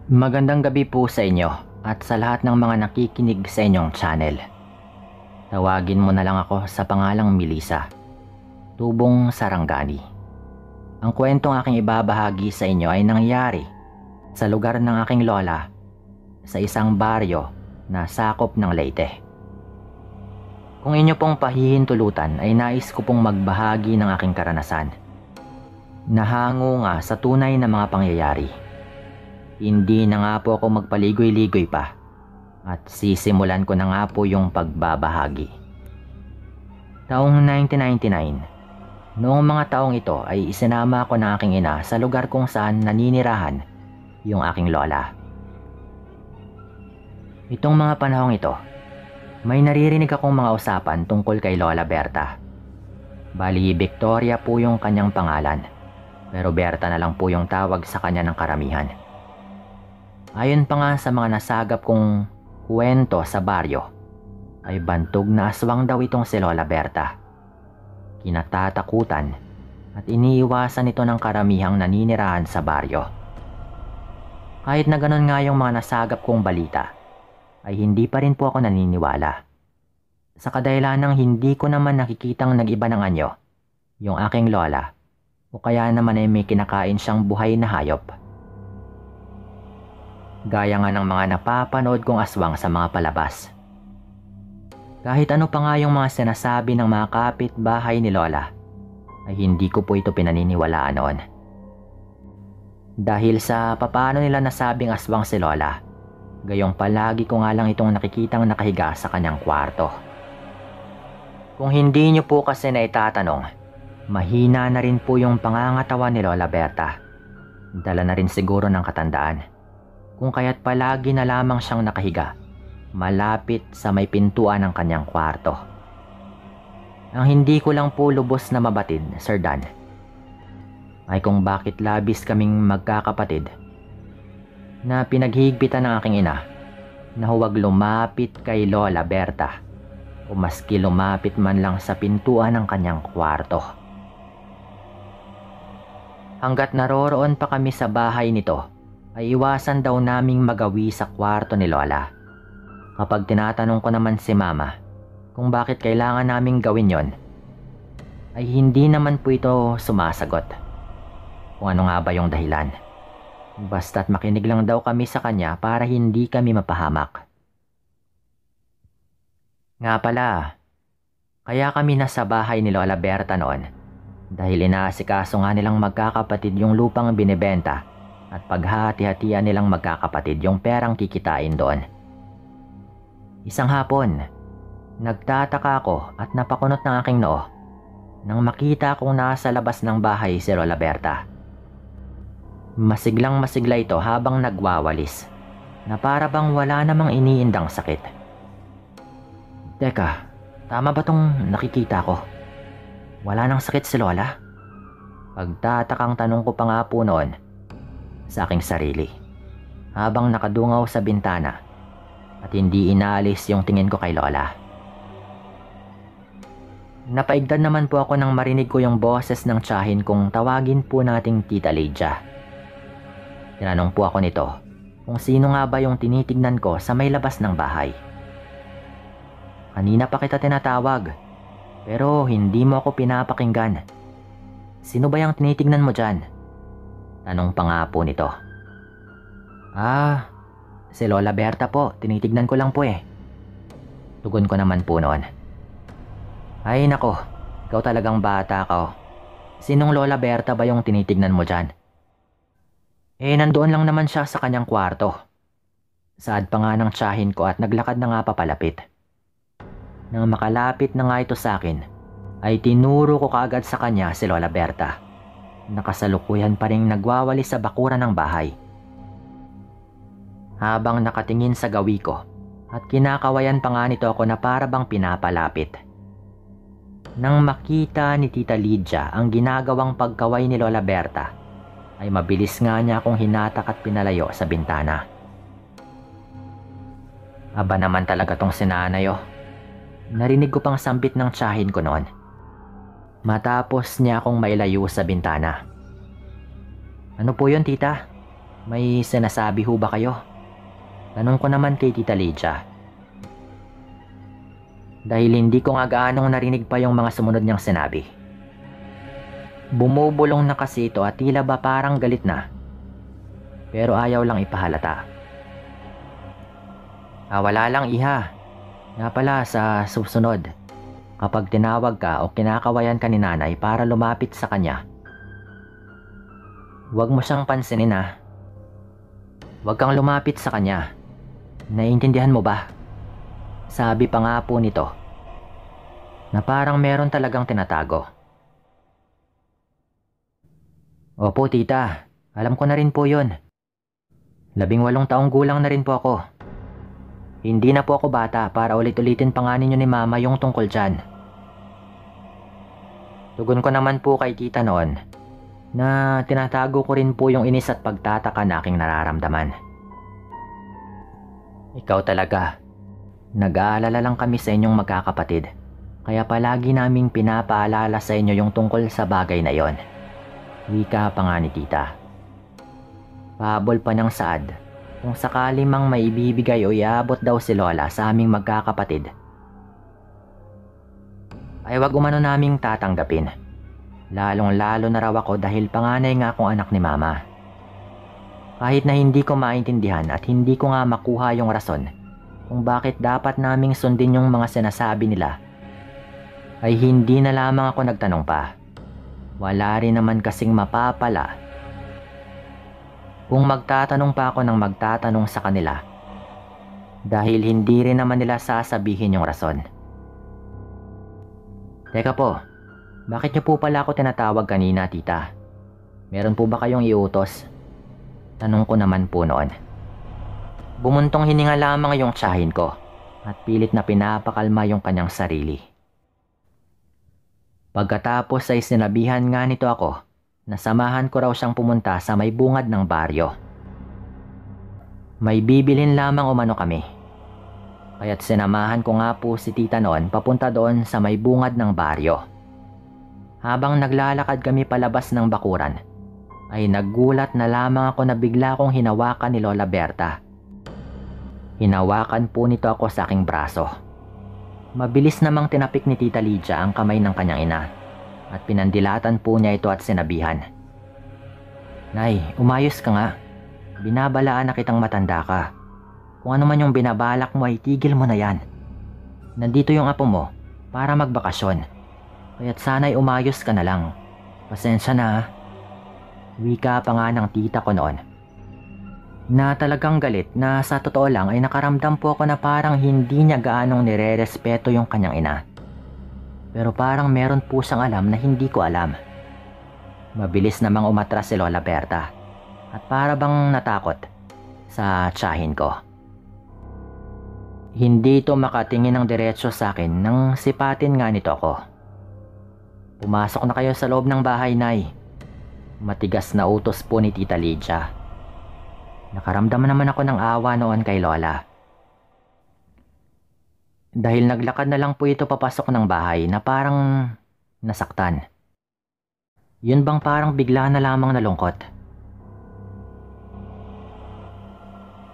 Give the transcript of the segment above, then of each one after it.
Magandang gabi po sa inyo at sa lahat ng mga nakikinig sa inyong channel. Tawagin mo na lang ako sa pangalang Melissa, tubong Sarangani. Ang kwentong aking ibabahagi sa inyo ay nangyari sa lugar ng aking lola sa isang baryo na sakop ng Leyte. Kung inyo pong pahihintulutan ay nais ko pong magbahagi ng aking karanasan. Nahango nga sa tunay na mga pangyayari. Hindi na nga po ako magpaligoy-ligoy pa at sisimulan ko na nga po yung pagbabahagi. Taong 1999, noong mga taong ito ay isinama ko ng aking ina sa lugar kung saan naninirahan yung aking lola. Itong mga panahong ito, may naririnig akong mga usapan tungkol kay Lola Berta. Bali, Victoria po yung kanyang pangalan, pero Berta na lang po yung tawag sa kanya ng karamihan. Ayon pa nga sa mga nasagap kong kwento sa baryo, ay bantog na aswang daw itong si Lola Berta. Kinatatakutan at iniiwasan ito ng karamihang naninirahan sa baryo. Kahit na ganun nga yung mga nasagap kong balita, ay hindi pa rin po ako naniniwala. Sa kadahilan ng hindi ko naman nakikitang nag-iba ng anyo, yung aking lola, o kaya naman ay may kinakain siyang buhay na hayop. Gaya nga ng mga napapanood kong aswang sa mga palabas. Kahit ano pa nga yung mga sinasabi ng mga kapitbahay ni Lola, ay hindi ko po ito pinaniniwalaan noon. Dahil sa papaano nila nasabing aswang si Lola, gayong palagi ko nga lang itong nakikitang nakahiga sa kanyang kwarto. Kung hindi niyo po kasi na itatanong, mahina na rin po yung pangangatawan ni Lola Berta. Dala na rin siguro ng katandaan. Kung kaya't palagi na lamang siyang nakahiga, malapit sa may pintuan ng kanyang kwarto. Ang hindi ko lang po lubos na mabatid, Sir Dan, ay kung bakit labis kaming magkakapatid na pinaghihigpitan ng aking ina na huwag lumapit kay Lola Berta o maski lumapit man lang sa pintuan ng kanyang kwarto. Hanggat naroroon pa kami sa bahay nito, ay iwasan daw naming magawi sa kwarto ni Lola. Kapag tinatanong ko naman si Mama kung bakit kailangan naming gawin yon, ay hindi naman po ito sumasagot. Kung ano nga ba yung dahilan. Basta't makinig lang daw kami sa kanya para hindi kami mapahamak. Nga pala, kaya kami nasa bahay ni Lola Berta noon dahil inaasikaso nga nilang magkakapatid yung lupang binibenta at paghahati-hatian nilang magkakapatid yung perang kikitain doon. Isang hapon, nagtataka ako at napakunot ng aking noo nang makita kong nasa labas ng bahay si Lola Berta. Masiglang masigla ito habang nagwawalis na para bang wala namang iniindang sakit. Teka, tama ba tong nakikita ko? Wala nang sakit si Lola? Pagtatakang tanong ko pa nga po noon sa aking sarili habang nakadungaw sa bintana at hindi inaalis yung tingin ko kay Lola. Napaigdan naman po ako nang marinig ko yung boses ng tiyahin kong tawagin po nating Tita Lydia. Tinanong po ako nito kung sino nga ba yung tinitignan ko sa may labas ng bahay. Kanina pa kita tinatawag pero hindi mo ako pinapakinggan. Sino ba yung tinitignan mo dyan? Tanong pa nga po nito. Si Lola Berta po, tinitignan ko lang po eh. Tugon ko naman po noon. Ay nako, ikaw talagang bata ka oh. Sinong Lola Berta ba yung tinitignan mo dyan? Nandoon lang naman siya sa kanyang kwarto. Saad pa nga ng tiyahin ko at naglakad na nga papalapit. Nang makalapit na nga ito sa akin, ay tinuro ko kaagad sa kanya si Lola Berta. Nakasalukuyan pa ring nagwawali sa bakuran ng bahay. Habang nakatingin sa gawi ko at kinakawayan pa nga nito ako na para bang pinapalapit. Nang makita ni Tita Lydia ang ginagawang pagkaway ni Lola Berta, ay mabilis nga niya akong hinatak at pinalayo sa bintana. Aba naman talaga tong sinanayo. Narinig ko pang sambit ng tiyahin ko noon. Matapos niya akong mailayo sa bintana. Ano po yun, tita? May sinasabi ho ba kayo? Tanong ko naman kay Tita Lydia. Dahil hindi ko nga gaanong narinig pa yung mga sumunod niyang sinabi. Bumubulong na kasi ito at tila ba parang galit na. Pero ayaw lang ipahalata. Wala lang iha. Nga pala sa susunod, kapag tinawag ka o kinakawayan ka ni nanay para lumapit sa kanya, huwag mo siyang pansinin ha. Huwag kang lumapit sa kanya. Naiintindihan mo ba? Sabi pa nga po nito na parang meron talagang tinatago. Opo tita, alam ko na rin po yun. 18 taong gulang na rin po ako. Hindi na po ako bata para ulit-ulitin pa nga ninyo ni mama yung tungkol dyan. Tugon ko naman po kay tita noon na tinatago ko rin po yung inis at pagtataka na aking nararamdaman. Ikaw talaga. Nag-aalala lang kami sa inyong magkakapatid, kaya palagi naming pinapaalala sa inyo yung tungkol sa bagay na yon. Wika pa nga ni tita. Pahabol pa niyang saad kung sakali mang maibibigay o iabot daw si Lola sa aming magkakapatid, ay wag umano naming tatanggapin. Lalong-lalo na raw ako dahil panganay nga akong anak ni mama. Kahit na hindi ko maintindihan at hindi ko nga makuha yung rason kung bakit dapat naming sundin yung mga sinasabi nila, ay hindi na lamang ako nagtanong pa. Wala rin naman kasing mapapala kung magtatanong pa ako ng magtatanong sa kanila, dahil hindi rin naman nila sasabihin yung rason. Teka po, bakit niyo po pala ako tinatawag kanina, tita? Meron po ba kayong iutos? Tanong ko naman po noon. Bumuntong hininga lamang yung tiyahin ko at pilit na pinapakalma yung kanyang sarili. Pagkatapos ay sinabihan nga nito ako na samahan ko raw siyang pumunta sa may bungad ng baryo. May bibilhin lamang umano kami. Kaya't sinamahan ko nga po si tita noon papunta doon sa may bungad ng baryo. Habang naglalakad kami palabas ng bakuran, ay naggulat na lamang ako na bigla kong hinawakan ni Lola Berta. Hinawakan po nito ako sa aking braso. Mabilis namang tinapik ni Tita Lydia ang kamay ng kanyang ina at pinandilatan po niya ito at sinabihan. Nay, umayos ka nga. Binabalaan na kitang matanda ka. Kung ano man yung binabalak mo ay tigil mo na yan. Nandito yung apo mo para magbakasyon. Kaya't sana'y umayos ka na lang. Pasensya na ha. Wika pa nga ng tita ko noon. Na talagang galit na sa totoo lang ay nakaramdam po ako na parang hindi niya gaanong nire-respeto yung kanyang ina. Pero parang meron po siyang alam na hindi ko alam. Mabilis namang umatras si Lola Berta at para bang natakot sa tiyahin ko. Hindi ito makatingin ng diretso sa akin nang sipatin nga nito ako. Pumasok na kayo sa loob ng bahay, Nay. Matigas na utos po ni Tita Lydia. Nakaramdam naman ako ng awa noon kay Lola. Dahil naglakad na lang po ito papasok ng bahay na parang nasaktan. Yun bang parang bigla na lamang nalungkot.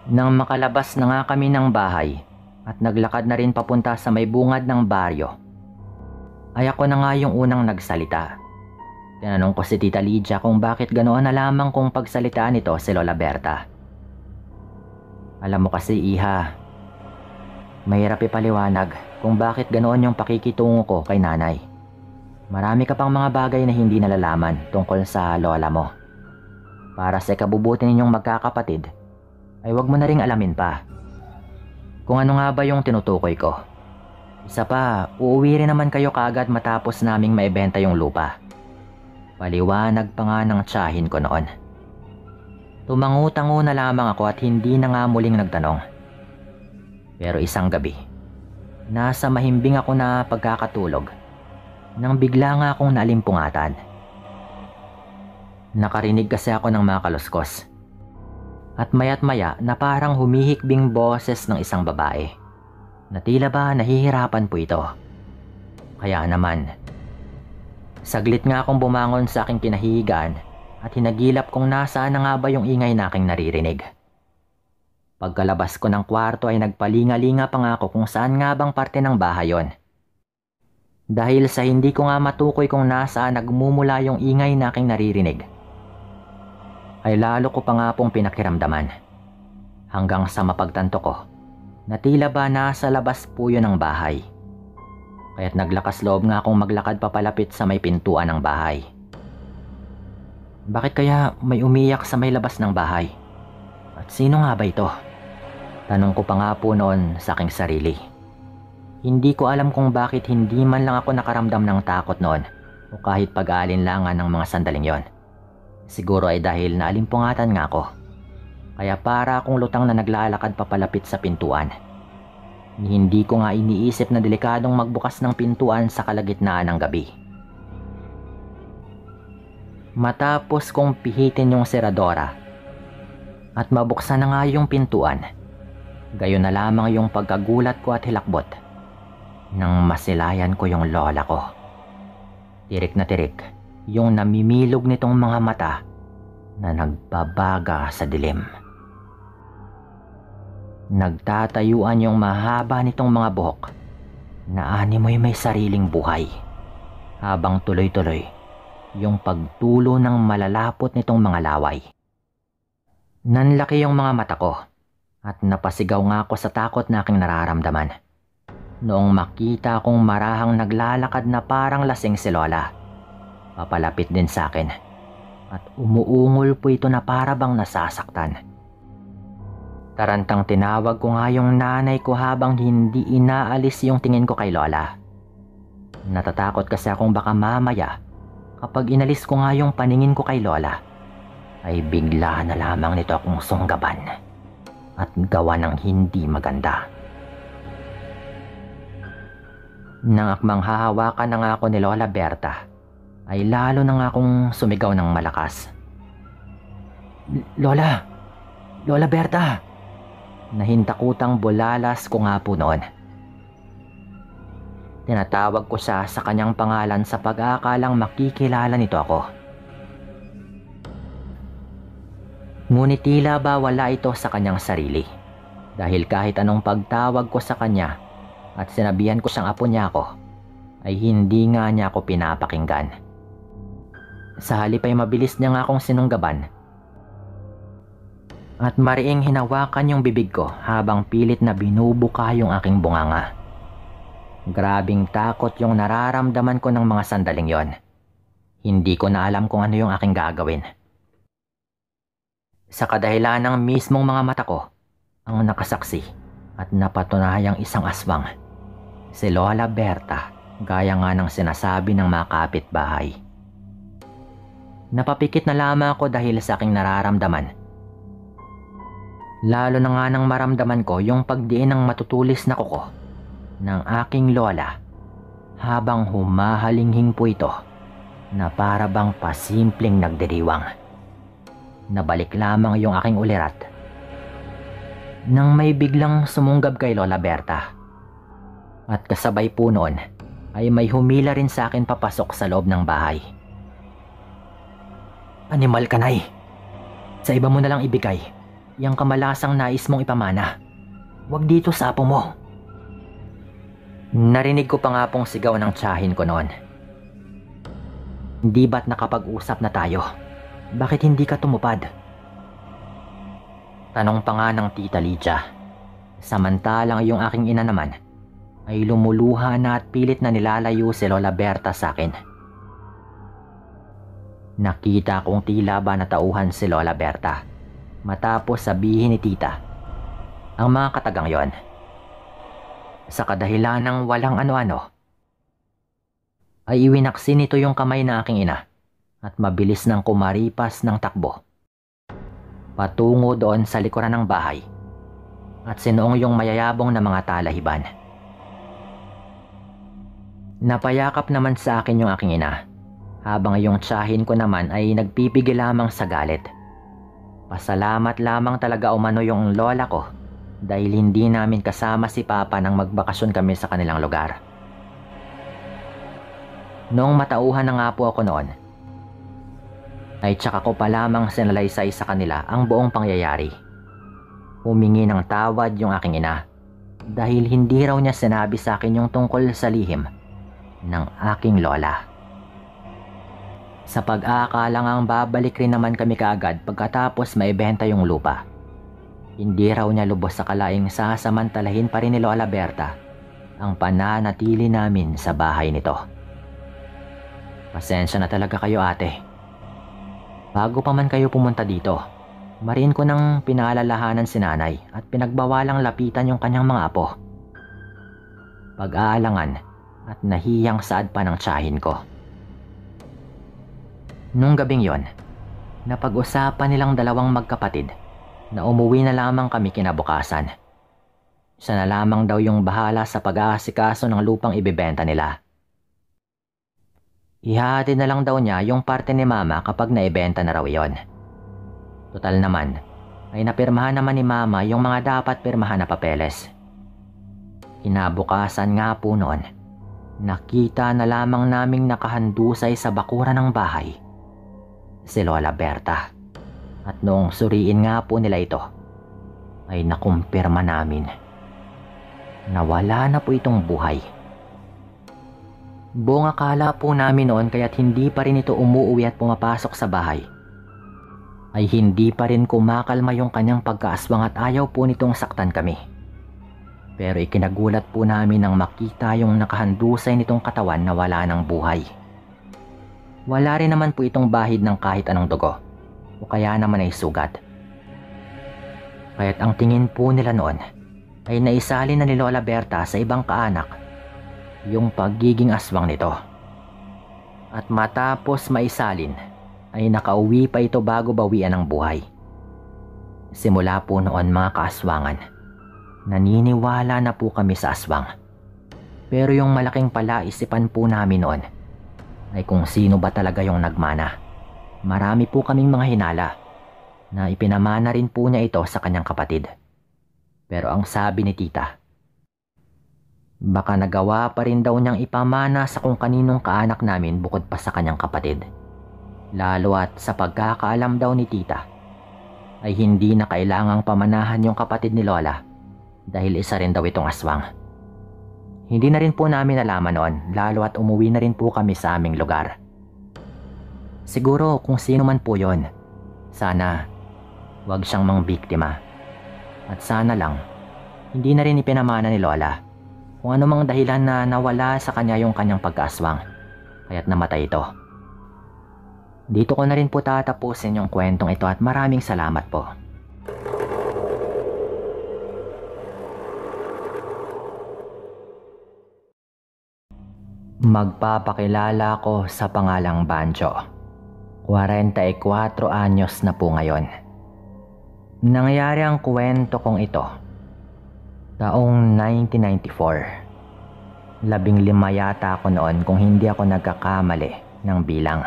Nang makalabas na nga kami ng bahay at naglakad na rin papunta sa may bungad ng baryo, ay ako na nga yung unang nagsalita. Tinanong ko si Tita Lydia kung bakit ganoon na lamang kung pagsalitaan nito si Lola Berta. Alam mo kasi, iha, mahirap ipaliwanag kung bakit ganoon yung pakikitungo ko kay nanay. Marami ka pang mga bagay na hindi nalalaman tungkol sa lola mo. Para sa ikabubuti ninyong magkakapatid, ay wag mo na ring alamin pa kung ano nga ba yung tinutukoy ko. Isa pa, uuwi rin naman kayo kaagad matapos naming maibenta yung lupa. Paliwanag pa nga ng tiyahin ko noon. Tumangu-tango na lamang ako at hindi na nga muling nagtanong. Pero isang gabi, nasa mahimbing ako na pagkakatulog nang bigla nga akong naalimpungatan. Nakarinig kasi ako ng mga kaluskos. At maya't maya na parang humihikbing boses ng isang babae na tila ba nahihirapan po ito. Kaya naman, saglit nga akong bumangon sa aking kinahihigaan at hinagilap kung nasaan na nga ba yung ingay na aking naririnig. Pagkalabas ko ng kwarto ay nagpalinga-linga pa nga ako kung saan nga bang parte ng bahay yon. Dahil sa hindi ko nga matukoy kung nasaan nagmumula yung ingay na aking naririnig, ay lalo ko pa nga pong pinakiramdaman. Hanggang sa mapagtanto ko na tila ba nasa labas po yun ng bahay. Kaya't naglakas loob nga akong maglakad papalapit sa may pintuan ng bahay. Bakit kaya may umiyak sa may labas ng bahay? At sino nga ba ito? Tanong ko pa nga po noon sa aking sarili. Hindi ko alam kung bakit hindi man lang ako nakaramdam ng takot noon o kahit pag-aalinlangan ng mga sandaling yon. Siguro ay dahil naalimpungatan nga ako. Kaya para akong lutang na naglalakad papalapit sa pintuan. Hindi ko nga iniisip na delikadong magbukas ng pintuan sa kalagitnaan ng gabi. Matapos kong pihitin yung seradora at mabuksan na nga yung pintuan, gayon na lamang yung pagkagulat ko at hilakbot nang masilayan ko yung lola ko. Tirik na tirik yung namimilog nitong mga mata na nagbabaga sa dilim. Nagtatayuan yung mahaba nitong mga buhok na animoy may sariling buhay, habang tuloy-tuloy yung pagtulo ng malalapot nitong mga laway. Nanlaki yung mga mata ko at napasigaw nga ako sa takot na aking nararamdaman noong makita kong marahang naglalakad na parang lasing si Lola. Papalapit din sa akin at umuungol po ito na para bang nasasaktan. Tarantang tinawag ko nga yung nanay ko habang hindi inaalis yung tingin ko kay Lola. Natatakot kasi akong baka mamaya kapag inalis ko nga yung paningin ko kay Lola ay bigla na lamang nito akong sunggaban at gawa ng hindi maganda. Nang akmang hahawakan na nga ako ni Lola Berta ay lalo na nga akong sumigaw ng malakas. Lola! Lola Berta! Nahintakutang bulalas ko nga po noon. Tinatawag ko siya sa kanyang pangalan sa pag-aakalang makikilala nito ako. Ngunit tila ba wala ito sa kanyang sarili, dahil kahit anong pagtawag ko sa kanya at sinabihan ko siyang apo niya ako, ay hindi nga niya ako pinapakinggan. Sa halip ay mabilis niya nga akong sinunggaban at mariing hinawakan yung bibig ko habang pilit na binubuka yung aking bunganga. Grabing takot yung nararamdaman ko ng mga sandaling yon. Hindi ko na alam kung ano yung aking gagawin. Sa kadahilan ng mismong mga mata ko ang nakasaksi at napatunayang isang aswang, si Lola Berta, gaya nga ng sinasabi ng mga kapitbahay. Napapikit na lamang ako dahil sa aking nararamdaman. Lalo na nga nang maramdaman ko yung pagdiin ng matutulis na kuko ng aking lola habang humahalinghing po ito na para bang pasimpleng nagdiriwang. Nabalik lamang yung aking ulirat nang may biglang sumunggab kay Lola Berta. At kasabay po noon ay may humila rin sa akin papasok sa loob ng bahay. Animal ka, Nay! Sa iba mo na lang ibigay yang kamalasang nais mong ipamana. Huwag dito sa apo mo. Narinig ko pa nga pong sigaw ng tiyahin ko noon. Hindi ba't nakapag-usap na tayo? Bakit hindi ka tumupad? Tanong pa nga ng Tita Lydia. Samantalang yung aking ina naman ay lumuluha na at pilit na nilalayo si Lola Berta sa akin. Nakita kong tila ba natauhan si Lola Berta matapos sabihin ni Tita ang mga katagang yon. Sa kadahilan ng walang ano-ano ay iwinaksin nito yung kamay ng aking ina at mabilis nang kumaripas ng takbo patungo doon sa likuran ng bahay at sinuong yung mayayabong na mga talahiban. Napayakap naman sa akin yung aking ina habang yung tiyahin ko naman ay nagpipigil lamang sa galit. Pasalamat lamang talaga umano yung lola ko dahil hindi namin kasama si Papa nang magbakasyon kami sa kanilang lugar. Noong matauhan na nga po ako noon, ay tsaka ko pa lamang sinalaysay sa kanila ang buong pangyayari. Humingi ng tawad yung aking ina dahil hindi raw niya sinabi sa akin yung tungkol sa lihim ng aking lola. Sa pag-aakala ngang babalik rin naman kami kaagad pagkatapos maibenta yung lupa, hindi raw niya lubos sa kalaing sasamantalahin pa rin ni Lola Berta ang pananatili namin sa bahay nito. Pasensya na talaga kayo, ate. Bago pa man kayo pumunta dito, marin ko nang pinaalalahanan si nanay at pinagbawalang lapitan yung kanyang mga apo. Pag-aalangan at nahiyang saad pa ng tiyahin ko. Nung gabing yon, napag-usapan nilang dalawang magkapatid na umuwi na lamang kami kinabukasan. Siya na lamang daw yung bahala sa pag-aasikaso ng lupang ibebenta nila. Ihahatid na lang daw niya yung parte ni mama kapag naibenta na raw yon. Total naman, ay napirmahan naman ni mama yung mga dapat pirmahan na papeles. Kinabukasan nga po noon, nakita na lamang naming nakahandusay sa bakuran ng bahay si Lola Berta. At noong suriin nga po nila ito, ay nakumpirma namin na wala na po itong buhay. Buong akala po namin noon kaya't hindi pa rin ito umuuwi at pumapasok sa bahay, ay hindi pa rin kumakalma yung kanyang pagkaaswang at ayaw po nitong saktan kami. Pero ikinagulat po namin nang makita yung nakahandusay nitong katawan na wala ng buhay. Wala rin naman po itong bahid ng kahit anong dugo o kaya naman ay sugat. Kaya't ang tingin po nila noon ay naisalin na ni Lola Berta sa ibang kaanak yung pagiging aswang nito. At matapos maisalin ay nakauwi pa ito bago bawian ng buhay. Simula po noon mga kaaswangan, naniniwala na po kami sa aswang. Pero yung malaking palaisipan po namin noon ay kung sino ba talaga yung nagmana. Marami po kaming mga hinala na ipinamana rin po niya ito sa kanyang kapatid. Pero ang sabi ni tita, baka nagawa pa rin daw niyang ipamana sa kung kaninong kaanak namin bukod pa sa kanyang kapatid. Lalo at sa pagkakaalam daw ni tita, ay hindi na kailangang pamanahan yung kapatid ni Lola dahil isa rin daw itong aswang. Hindi na rin po namin nalaman noon, lalo at umuwi na rin po kami sa aming lugar. Siguro kung sino man po yon, sana wag siyang mangbiktima. At sana lang, hindi na rin ipinamana ni Lola kung anumang dahilan na nawala sa kanya yung kanyang pagkaaswang, kaya't namatay ito. Dito ko na rin po tatapusin yung kwentong ito at maraming salamat po. Magpapakilala ko sa pangalang Banjo. 44 anyos na po ngayon. Nangyari ang kwento kong ito taong 1994. 15 yata ako noon kung hindi ako nagkakamali ng bilang.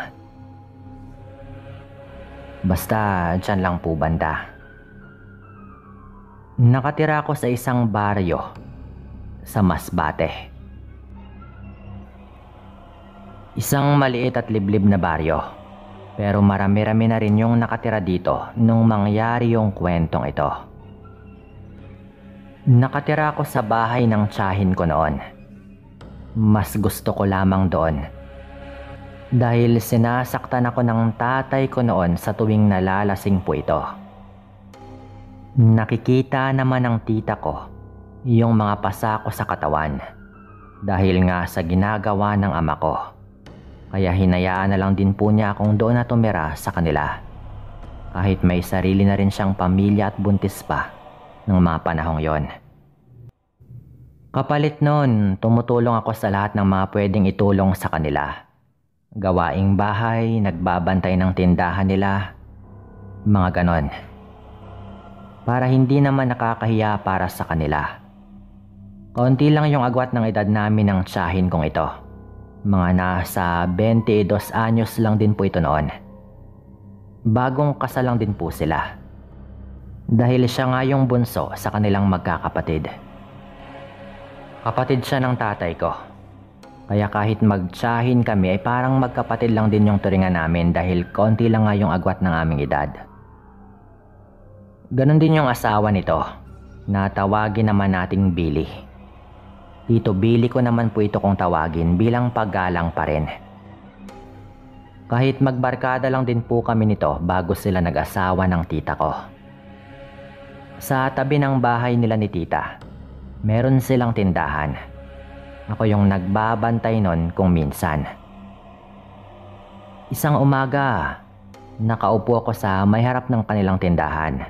Basta dyan lang po banda. Nakatira ako sa isang baryo sa Masbate. Isang maliit at liblib na baryo, pero marami-rami na rin yung nakatira dito nung mangyari yung kwentong ito. Nakatira ako sa bahay ng tiyahin ko noon. Mas gusto ko lamang doon dahil sinasaktan ako ng tatay ko noon sa tuwing nalalasing po ito. Nakikita naman ng tita ko yung mga pasa ko sa katawan dahil nga sa ginagawa ng ama ko. Kaya hinayaan na lang din po niya akong doon na tumira sa kanila. Kahit may sarili na rin siyang pamilya at buntis pa ng mga panahong yon. Kapalit nun, tumutulong ako sa lahat ng mga pwedeng itulong sa kanila. Gawaing bahay, nagbabantay ng tindahan nila, mga ganon. Para hindi naman nakakahiya para sa kanila. Kaunti lang yung agwat ng edad namin ng tiyahin kong ito. Mga nasa 22 anyos lang din po ito noon. Bagong kasal lang din po sila. Dahil siya nga yung bunso sa kanilang magkakapatid. Kapatid siya ng tatay ko. Kaya kahit magtsahin kami ay parang magkapatid lang din yung turingan namin dahil konti lang nga yung agwat ng aming edad. Ganon din yung asawa nito na tawagin naman nating Billy. Tito Billy ko naman po ito kung tawagin bilang paggalang pa rin. Kahit magbarkada lang din po kami nito bago sila nag-asawa ng tita ko. Sa tabi ng bahay nila ni tita, meron silang tindahan. Ako yung nagbabantay nun kung minsan. Isang umaga, nakaupo ako sa may harap ng kanilang tindahan.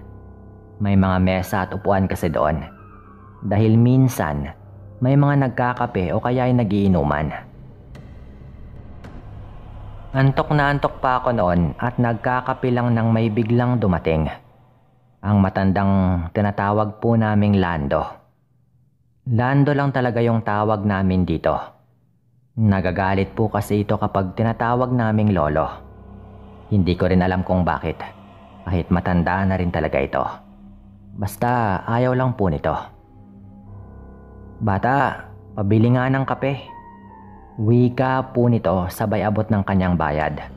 May mga mesa at upuan kasi doon. Dahil minsan, may mga nagkakape o kaya ay nagiinuman. Antok na antok pa ako noon at nagkakape lang nang may biglang dumating. Ang matandang tinatawag po naming Lando. Lando lang talaga yung tawag namin dito. Nagagalit po kasi ito kapag tinatawag naming lolo. Hindi ko rin alam kung bakit. Kahit matanda na rin talaga ito. Basta ayaw lang po nito. Bata, pabili nga ng kape. Wika po nito sabay abot ng kanyang bayad.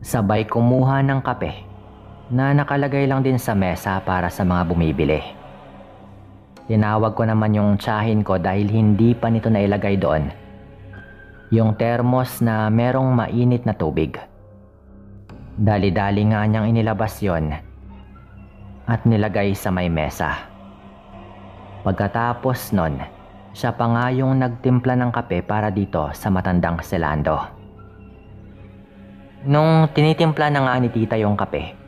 Sabay kumuha ng kape na nakalagay lang din sa mesa para sa mga bumibili. Tinawag ko naman yung tsahin ko dahil hindi pa nito nailagay doon. Yung termos na merong mainit na tubig. Dali-dali nga niyang inilabas yon at nilagay sa may mesa. Pagkatapos nun, siya pa nga yung nagtimpla ng kape para dito sa matandang si Lando. Nung tinitimpla na nga ni tita yung kape,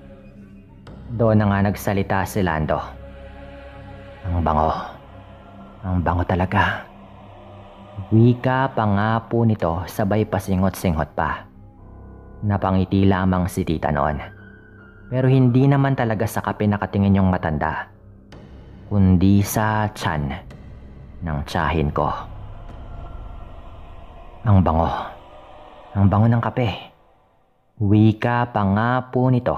doon na nga nagsalita si Lando. Ang bango. Ang bango talaga. Wika pa nga po nito sabay pasingot-singot pa. Napangiti lamang si tita noon. Pero hindi naman talaga sa kape nakatingin yung matanda, kundi sa tiyan ng tsahin ko. Ang bango. Ang bango ng kape. Wika pa nga po nito.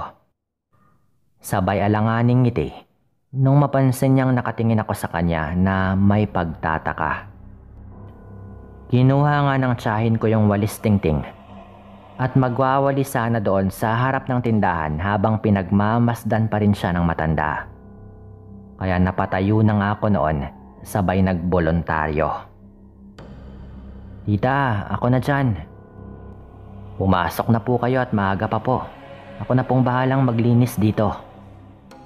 Sabay alanganing ngiti nung mapansin niyang nakatingin ako sa kanya na may pagtataka. Kinuha nga ng tsahin ko yung walis tingting at magwawali sana doon sa harap ng tindahan habang pinagmamasdan pa rin siya ng matanda. Kaya napatayo na nga ako noon sabay nagbolontaryo. Tita, ako na dyan. Pumasok na po kayo at maaga pa po. Ako na pong bahalang maglinis dito.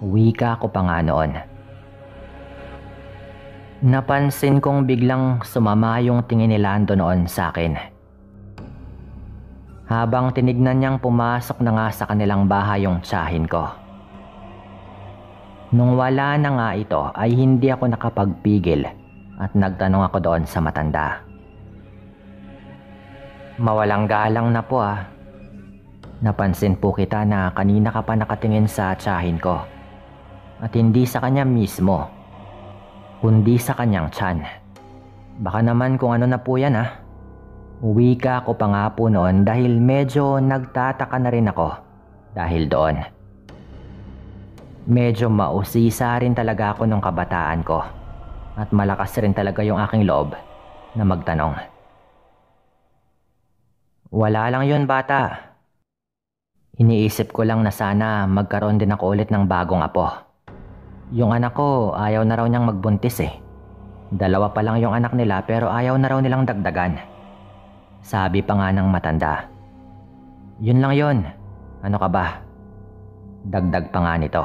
Wika ko pa nga noon. Napansin kong biglang sumama yung tingin ni Lando noon sa akin. Habang tinignan niyang pumasok na nga sa kanilang bahay yung tsahin ko. Nung wala na nga ito ay hindi ako nakapagpigil at nagtanong ako doon sa matanda. Mawalang galang na po ah. Napansin po kita na kanina ka pa nakatingin sa tsahin ko. At hindi sa kanya mismo, kundi sa kanyang tiyan. Baka naman kung ano na po yan ah. Wika ko pa nga po noon dahil medyo nagtataka na rin ako dahil doon. Medyo mausisa rin talaga ako nung kabataan ko at malakas rin talaga yung aking loob na magtanong. Wala lang yun bata. Iniisip ko lang na sana magkaroon din ako ulit ng bagong apo. Yung anak ko ayaw na raw niyang magbuntis eh. 2 pa lang yung anak nila pero ayaw na raw nilang dagdagan. Sabi pa nga ng matanda. Yun lang yun. Ano ka ba? Dagdag pa nga nito.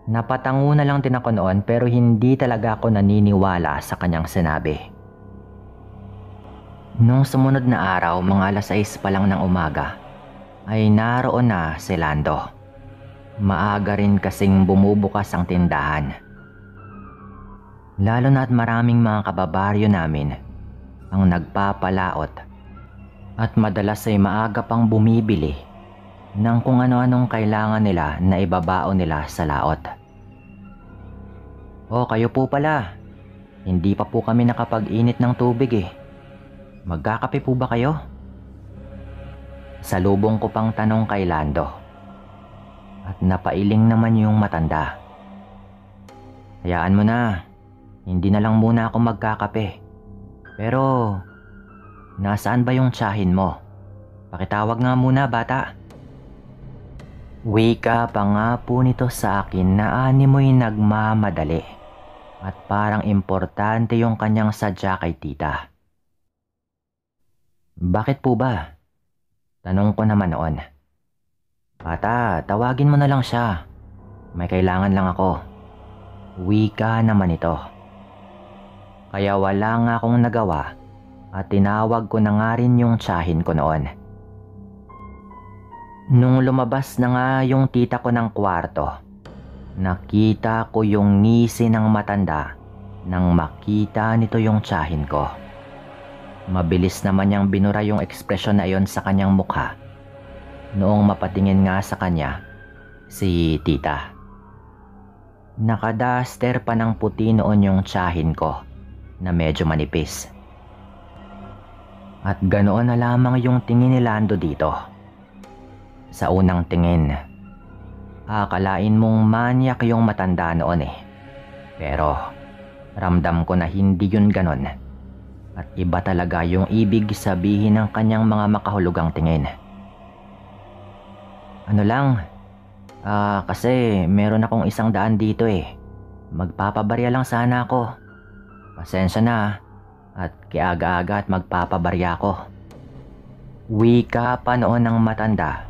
Napatango na lang din ako noon pero hindi talaga ako naniniwala sa kanyang sinabi. Nung sumunod na araw, mga 6:00 pa lang ng umaga, ay naroon na si Lando. Maaga rin kasing bumubukas ang tindahan. Lalo na't maraming mga kababaryo namin ang nagpapalaot at madalas ay maaga pang bumibili ng kung ano-anong kailangan nila na ibabaon nila sa laot. O kayo po pala, hindi pa po kami nakapag-init ng tubig eh. Magkakape po ba kayo? Salubong ko pang tanong kay Lando. At napailing naman yung matanda. Hayaan mo na, hindi na lang muna ako magkakape. Pero, nasaan ba yung tiyahin mo? Pakitawag nga muna, bata. Wika pa nga po nito sa akin na animoy nagmamadali at parang importante yung kanyang sadya kay tita. Bakit po ba? Tanong ko naman noon. Bata, tawagin mo na lang siya. May kailangan lang ako. Wika naman ito. Kaya wala nga akong nagawa at tinawag ko na nga rin yung tiyahin ko noon. Nung lumabas na nga yung tita ko ng kwarto, nakita ko yung ngisi ng matanda nang makita nito yung tiyahin ko. Mabilis naman niyang binura yung ekspresyon na iyon sa kanyang mukha noong mapatingin nga sa kanya si tita. Nakadaster pa ng puti noon yung tiyahin ko na medyo manipis. At ganoon na lamang yung tingin ni Lando dito. Sa unang tingin, akalain mong manyak yung matanda noon eh. Pero ramdam ko na hindi yun ganon. At iba talaga yung ibig sabihin ng kanyang mga makahulugang tingin. Ano lang, kasi meron akong 100 dito eh. Magpapabarya lang sana ako. Pasensya na at kiaga-aga at magpapabarya ako. Wika pa noon ng matanda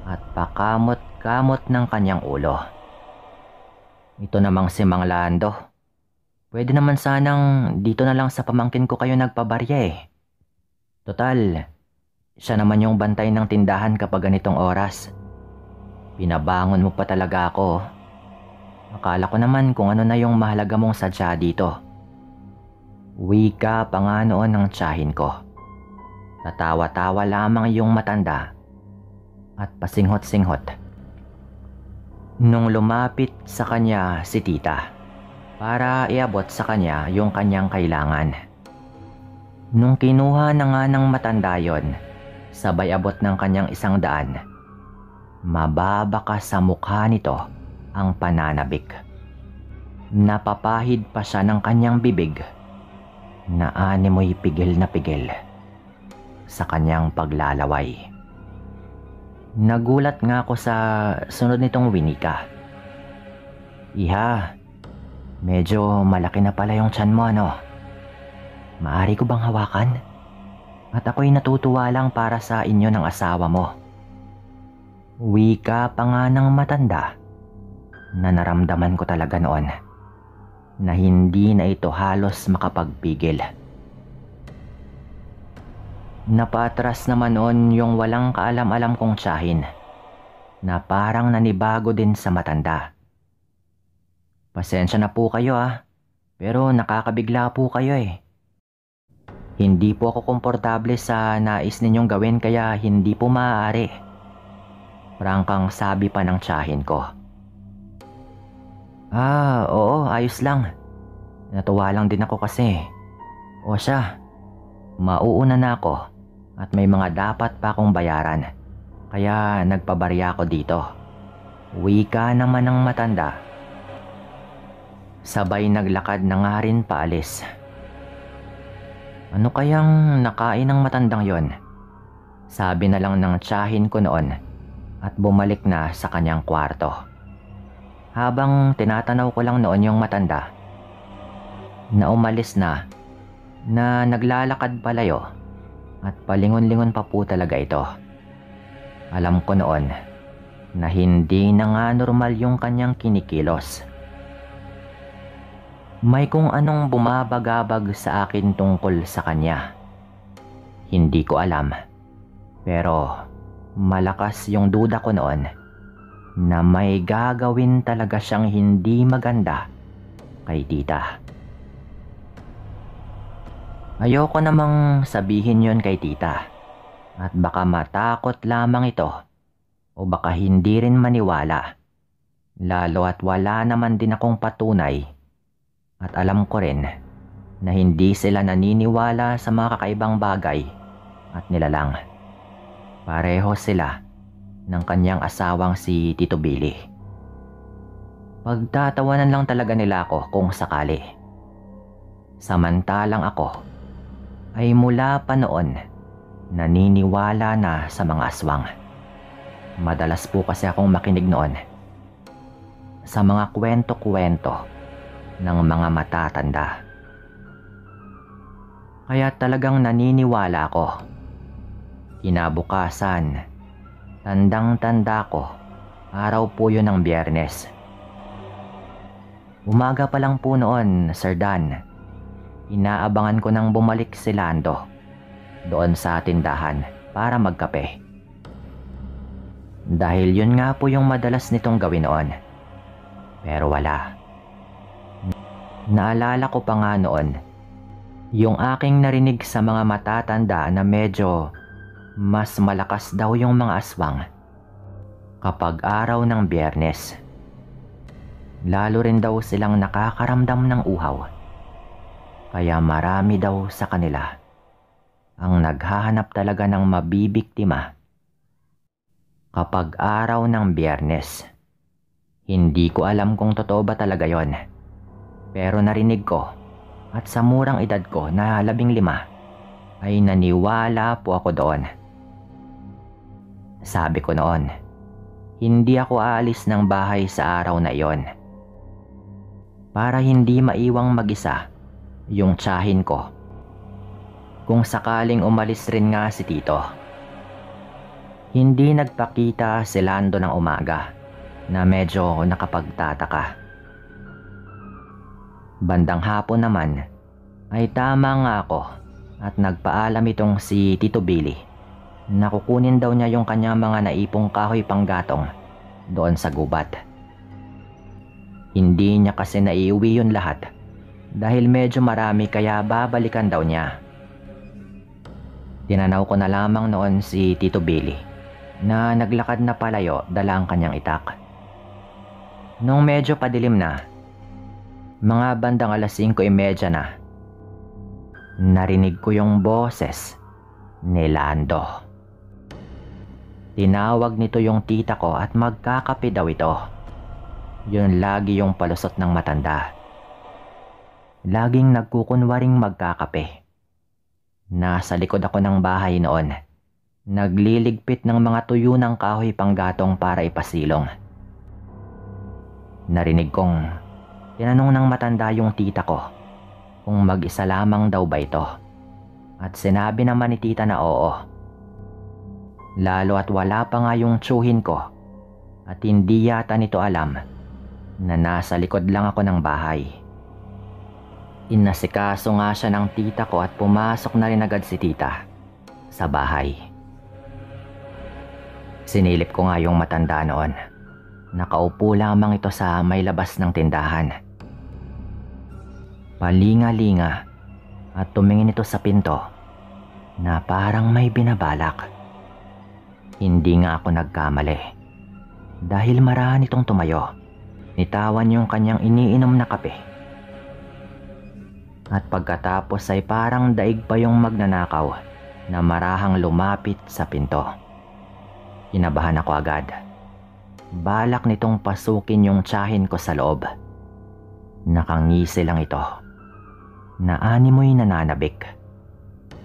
at pakamot-kamot ng kanyang ulo. Ito namang si Mang Lando. Pwede naman sanang dito na lang sa pamangkin ko kayo nagpabarya eh. Total, siya naman yung bantay ng tindahan kapag ganitong oras. Pinabangon mo pa talaga ako. Akala ko naman kung ano na yung mahalaga mong sadya dito. Wika pa nga noon ng tiyahin ko. Tatawa-tawa lamang yung matanda at pasinghot-singhot. Nung lumapit sa kanya si tita para iabot sa kanya yung kanyang kailangan. Nung kinuha na nga ng matanda yon, sabay abot ng kanyang 100, mababaka sa mukha nito ang pananabik. Napapahid pa siya ng kanyang bibig na animoy pigil na pigil sa kanyang paglalaway. Nagulat nga ako sa sunod nitong winika. Iha, medyo malaki na pala yung tiyan mo ano? Maari ko bang hawakan? At ako'y natutuwa lang para sa inyo ng asawa mo. Wika pa nga ng matanda na naramdaman ko talaga noon na hindi na ito halos makapagpigil. Napatras naman noon yung walang kaalam-alam kong tiyahin na parang nanibago din sa matanda. Pasensya na po kayo pero nakakabigla po kayo eh. Hindi po ako komportable sa nais ninyong gawin kaya hindi po maaari. Prangkang sabi pa ng tiyahin ko. Oo, ayos lang. Natuwa lang din ako kasi. O siya, mauuna na ako. At may mga dapat pa akong bayaran. Kaya nagpabarya ako dito. Wika naman ng matanda. Sabay naglakad na nga rin paalis. Ano kayang nakain ng matandang yon? Sabi na lang ng tiyahin ko noon at bumalik na sa kanyang kwarto. Habang tinatanaw ko lang noon yung matanda na umalis na naglalakad palayo. At palingon-lingon pa po talaga ito. Alam ko noon na hindi na nga normal yung kanyang kinikilos. May kung anong bumabagabag sa akin tungkol sa kanya. Hindi ko alam. Pero malakas yung duda ko noon na may gagawin talaga siyang hindi maganda kay tita. Ayoko namang sabihin yon kay tita at baka matakot lamang ito o baka hindi rin maniwala, lalo at wala naman din akong patunay at alam ko rin na hindi sila naniniwala sa mga kakaibang bagay at nilalang. Pareho sila ng kanyang asawang si Tito Billy. Pagtatawanan lang talaga nila ako kung sakali. Samantalang ako, ay mula pa noon naniniwala na sa mga aswang. Madalas po kasi akong makinig noon sa mga kwento-kwento ng mga matatanda. Kaya talagang naniniwala ako. Kinabukasan, tandang-tanda ko, araw po yun ng Biyernes. Umaga pa lang po noon, Sir Dan. Inaabangan ko nang bumalik si Lando doon sa tindahan para magkape. Dahil yun nga po yung madalas nitong gawin noon. Pero wala. Naalala ko pa nga noon yung aking narinig sa mga matatanda na medyo mas malakas daw yung mga aswang kapag araw ng Biyernes. Lalo rin daw silang nakakaramdam ng uhaw. Kaya marami daw sa kanila ang naghahanap talaga ng mabibiktima kapag araw ng Biyernes. Hindi ko alam kung totoo ba talaga yon. Pero narinig ko at sa murang edad ko na 15 ay naniwala po ako doon. Sabi ko noon, hindi ako aalis ng bahay sa araw na iyon para hindi maiwang mag-isa yung tiyahin ko kung sakaling umalis rin nga si Tito. Hindi nagpakita si Lando ng umaga na medyo nakapagtataka. Bandang hapon naman ay tama nga ako at nagpaalam itong si Tito Billy na kukunin daw niya yung kanyang mga naipong kahoy panggatong doon sa gubat. Hindi niya kasi naiuwi yun lahat dahil medyo marami kaya babalikan daw niya. Tinanaw ko na lamang noon si Tito Billy na naglakad na palayo dala ang kanyang itak. Nung medyo padilim na, mga bandang 5:30 na, narinig ko yung boses ni Lando. Tinawag nito yung tita ko at magkakape daw ito. Yun lagi yung palusot ng matanda. Laging nagkukunwaring magkakape. Nasa likod ako ng bahay noon. Nagliligpit ng mga tuyo ng kahoy panggatong para ipasilong. Narinig kong tinanong ng matanda yung tita ko kung mag-isa lamang daw ba ito. At sinabi naman ni tita na oo. Lalo at wala pa nga yung tsuhin ko at hindi yata nito alam na nasa likod lang ako ng bahay. Inasikaso nga siya ng tita ko at pumasok na rin agad si tita sa bahay. Sinilip ko nga yung matanda noon. Nakaupo lamang ito sa may labas ng tindahan. Palinga-linga at tumingin ito sa pinto na parang may binabalak. Hindi nga ako nagkamali dahil marahan itong tumayo. Nitawan yung kanyang iniinom na kape. At pagkatapos ay parang daig pa yung magnanakaw na marahang lumapit sa pinto. Kinabahan ako agad. Balak nitong pasukin yung tiyahin ko sa loob. Nakangisi lang ito. Na animoy nananabik.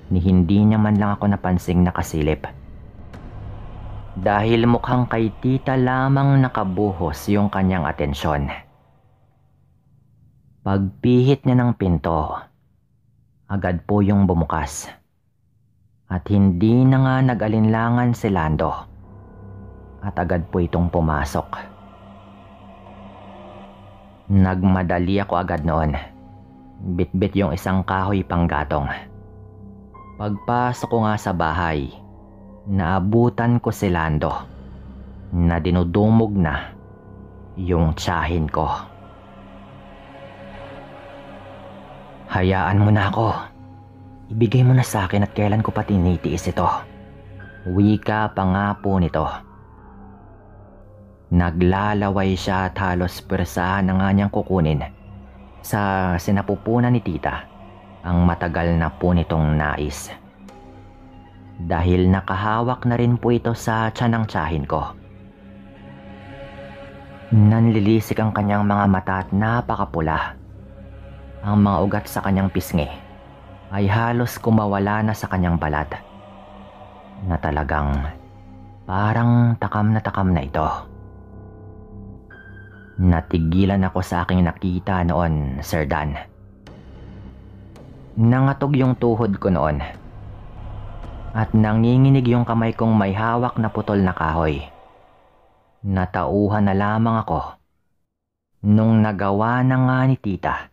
Ni hindi niya man lang ako napansing nakasilip. Dahil mukhang kay tita lamang nakabuhos yung kanyang atensyon. Pagpihit niya ng pinto, agad po yung bumukas. At hindi na nga nag-alinlangan si Lando. At agad po itong pumasok. Nagmadali ako agad noon. Bit-bit yung isang kahoy panggatong. Pagpasok ko nga sa bahay, naabutan ko si Lando na dinudumog na yung tiyahin ko. Hayaan mo na ako. Ibigay mo na sa akin at kailan ko pa tinitiis ito. Wika pa nga po nito. Naglalaway siya at halos persahan na nga niyang kukunin sa sinapupunan ni tita ang matagal na po nitong nais. Dahil nakahawak na rin po ito sa tiyan ng tiyahin ko. Nanlilisik ang kanyang mga mata at napakapula. Ang mga ugat sa kanyang pisngi ay halos kumawala na sa kanyang balat, na talagang parang takam na ito. Natigilan ako sa aking nakita noon, Sir Dan. Nangatog yung tuhod ko noon at nanginginig yung kamay kong may hawak na putol na kahoy. Natauhan na lamang ako nung nagawa na nga ni tita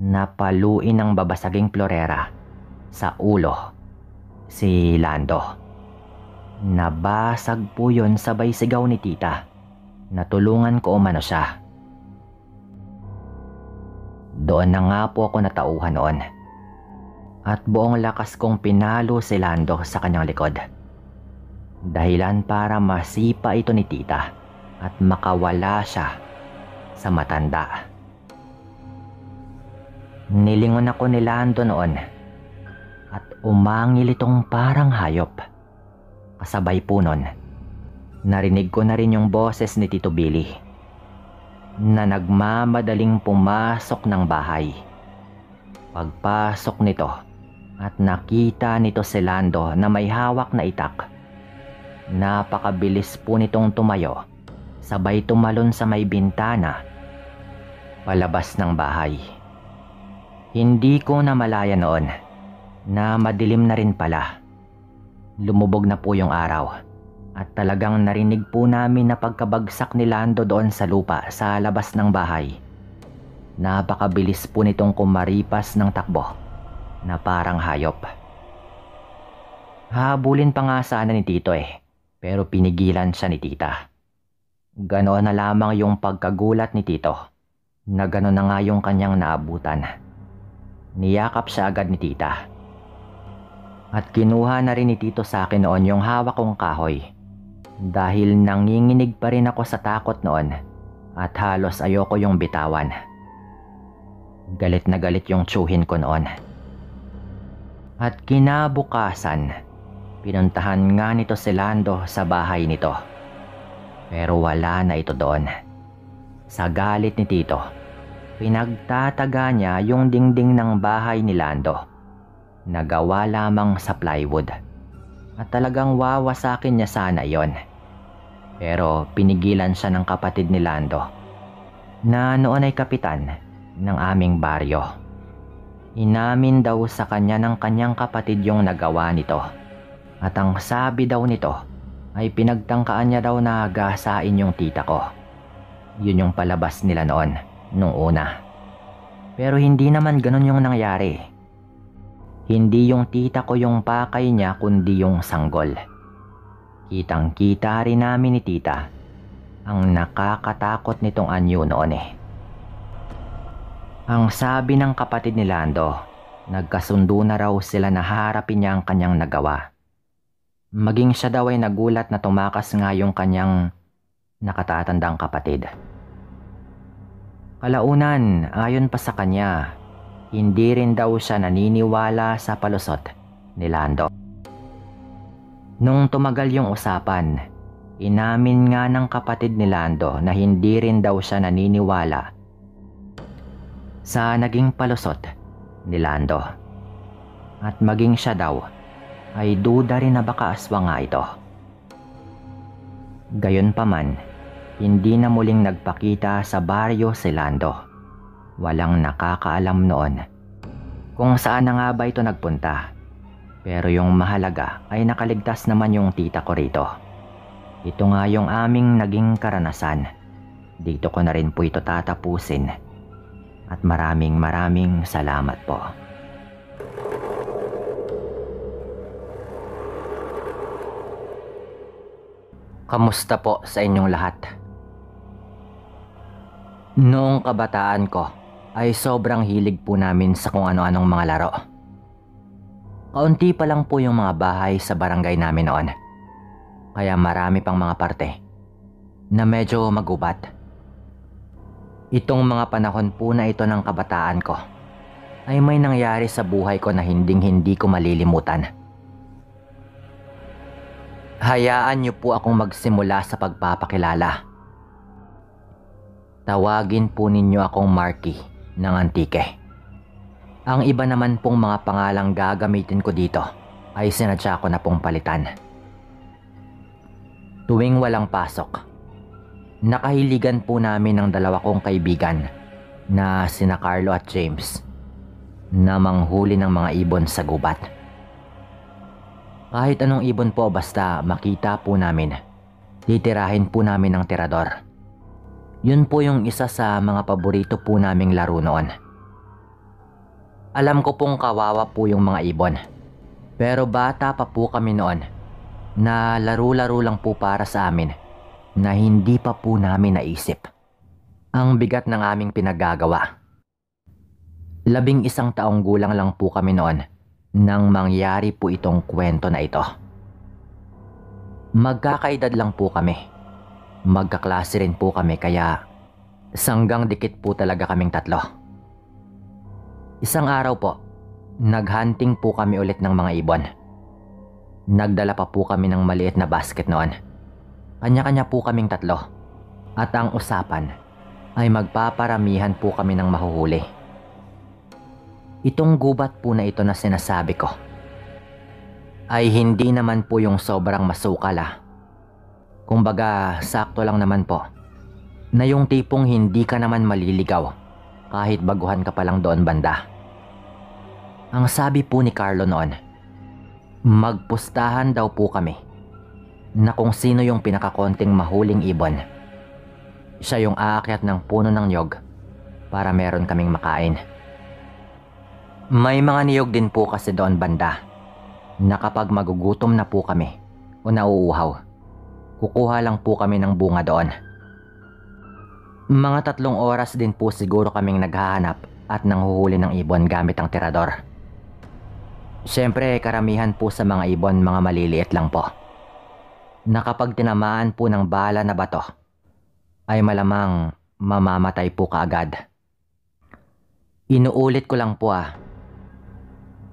na paluin ng babasaging florera sa ulo si Lando. Nabasag po yun sabay sigaw ni tita na tulungan ko umano siya. Doon na nga po ako natauhan noon at buong lakas kong pinalo si Lando sa kanyang likod. Dahilan para masipa ito ni tita at makawala siya sa matanda. Nilingon ako ni Lando noon at umangil itong parang hayop. Kasabay po nun, narinig ko na rin yung boses ni Tito Billy na nagmamadaling pumasok ng bahay. Pagpasok nito at nakita nito si Lando na may hawak na itak, napakabilis po nitong tumayo sabay tumalon sa may bintana palabas ng bahay. Hindi ko namalaya noon na madilim na rin pala. Lumubog na po yung araw at talagang narinig po namin na pagkabagsak ni Lando doon sa lupa sa labas ng bahay. Napakabilis po nitong kumaripas ng takbo na parang hayop. Habulin pa nga sana ni Tito pero pinigilan siya ni tita. Ganoon na lamang yung pagkagulat ni Tito na gano'n na nga yung kanyang naabutan. Niyakap siya agad ni tita. At kinuha na rin ni Tito sa akin noon yung hawak kong kahoy dahil nanginginig pa rin ako sa takot noon at halos ayoko yung bitawan. Galit na galit yung tsuhin ko noon. At kinabukasan, pinuntahan nga nito si Lando sa bahay nito. Pero wala na ito doon. Sa galit ni Tito, pinagtataga niya yung dingding ng bahay ni Lando. Nagawa lamang sa plywood. At talagang wawasakin niya sana yon. Pero pinigilan siya ng kapatid ni Lando na noon ay kapitan ng aming baryo. Inamin daw sa kanya ng kanyang kapatid yung nagawa nito. At ang sabi daw nito ay pinagtangkaan niya daw na gasain yung tita ko. Yun yung palabas nila noon, nung una. Pero hindi naman ganun yung nangyari. Hindi yung tita ko yung pakay niya kundi yung sanggol. Kitang-kita rin namin ni tita ang nakakatakot nitong anyo noon Ang sabi ng kapatid ni Lando, nagkasundo na raw sila na harapin niya ang kanyang nagawa. Maging siya daw ay nagulat na tumakas nga yung kanyang nakatatandang kapatid. Kalaunan, ayon pa sa kanya, hindi rin daw siya naniniwala sa palusot ni Lando. Nung tumagal yung usapan, inamin nga ng kapatid ni Lando na hindi rin daw siya naniniwala sa naging palusot ni Lando. At maging siya daw ay duda rin na baka aswang nga ito. Gayunpaman, hindi na muling nagpakita sa baryo si Lando. Walang nakakaalam noon kung saan na nga ba ito nagpunta. Pero yung mahalaga ay nakaligtas naman yung tita ko rito. Ito nga yung aming naging karanasan. Dito ko na rin po ito tatapusin. At maraming salamat po. Kamusta po sa inyong lahat? Noong kabataan ko ay sobrang hilig po namin sa kung ano-anong mga laro. Kaunti pa lang po yung mga bahay sa barangay namin noon. Kaya marami pang mga parte na medyo magubat. Itong mga panahon po na ito ng kabataan ko ay may nangyari sa buhay ko na hindi ko malilimutan. Hayaan niyo po akong magsimula sa pagpapakilala. Tawagin po ninyo akong Marky ng Antique. Ang iba naman pong mga pangalang gagamitin ko dito ay sinadya ko na pong palitan. Tuwing walang pasok, nakahiligan po namin ng dalawa kong kaibigan na sina Carlo at James na manghuli ng mga ibon sa gubat. Kahit anong ibon po basta makita po namin, titirahin po namin ng tirador. Yun po yung isa sa mga paborito po naming laro noon. Alam ko pong kawawa po yung mga ibon, pero bata pa po kami noon na laro-laro lang po para sa amin na hindi pa po namin naisip ang bigat ng aming pinagagawa. 11 taong gulang lang po kami noon nang mangyari po itong kwento na ito. Magkakaedad lang po kami. Magkaklase rin po kami kaya sanggang dikit po talaga kaming tatlo. Isang araw po, naghunting po kami ulit ng mga ibon. Nagdala pa po kami ng maliit na basket noon. Kanya-kanya po kaming tatlo. At ang usapan ay magpaparamihan po kami ng mahuhuli. Itong gubat po na ito na sinasabi ko ay hindi naman po yung sobrang masukal . Kumbaga, sakto lang naman po na yung tipong hindi ka naman maliligaw kahit baguhan ka pa lang doon banda. Ang sabi po ni Carlo noon, magpustahan daw po kami na kung sino yung pinakakonting mahuling ibon, siya yung aakyat ng puno ng niyog para meron kaming makain. May mga niyog din po kasi doon banda na kapag magugutom na po kami o nauuhaw, kukuha lang po kami ng bunga doon. Mga 3 oras din po siguro kaming naghahanap at nanghuhuli ng ibon gamit ang tirador. Siyempre, karamihan po sa mga ibon mga maliliit lang po, na kapag tinamaan po ng bala na bato ay malamang mamamatay po kaagad. Inuulit ko lang po .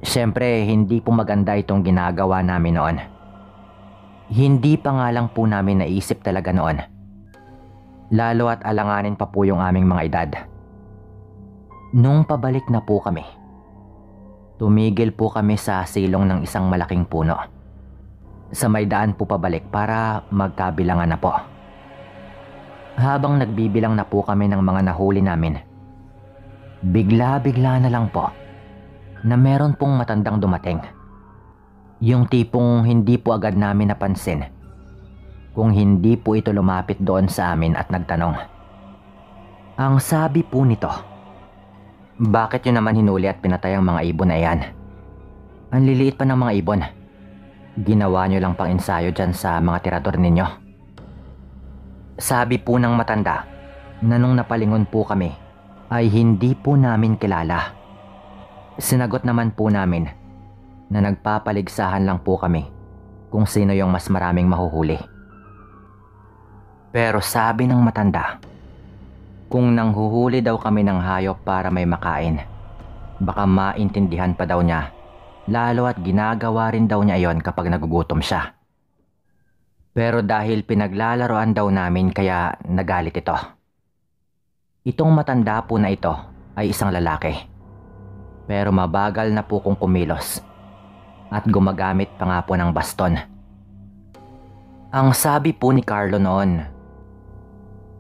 Siyempre, hindi po maganda itong ginagawa namin noon. Hindi pa nga lang po namin naisip talaga noon. Lalo at alanganin pa po yung aming mga edad. Nung pabalik na po kami, tumigil po kami sa silong ng isang malaking puno. Sa may daan po pabalik para magkabilangan na po. Habang nagbibilang na po kami ng mga nahuli namin, bigla-bigla na lang po na meron pong matandang dumating. Yung tipong hindi po agad namin napansin kung hindi po ito lumapit doon sa amin at nagtanong. Ang sabi po nito, bakit yun naman hinuli at pinatay ang mga ibon na yan? Ang liliit pa ng mga ibon. Ginawa nyo lang pang ensayo dyan sa mga tirador ninyo. Sabi po ng matanda na nung napalingon po kami ay hindi po namin kilala. Sinagot naman po namin na nagpapaligsahan lang po kami kung sino yung mas maraming mahuhuli. Pero sabi ng matanda, kung nanghuhuli daw kami ng hayop para may makain, baka maintindihan pa daw niya, lalo at ginagawa rin daw niya iyon kapag nagugutom siya. Pero dahil pinaglalaroan daw namin kaya nagalit ito. Itong matanda po na ito ay isang lalaki. Pero mabagal na po kung kumilos at gumagamit pa nga po ng baston. Ang sabi po ni Carlo noon,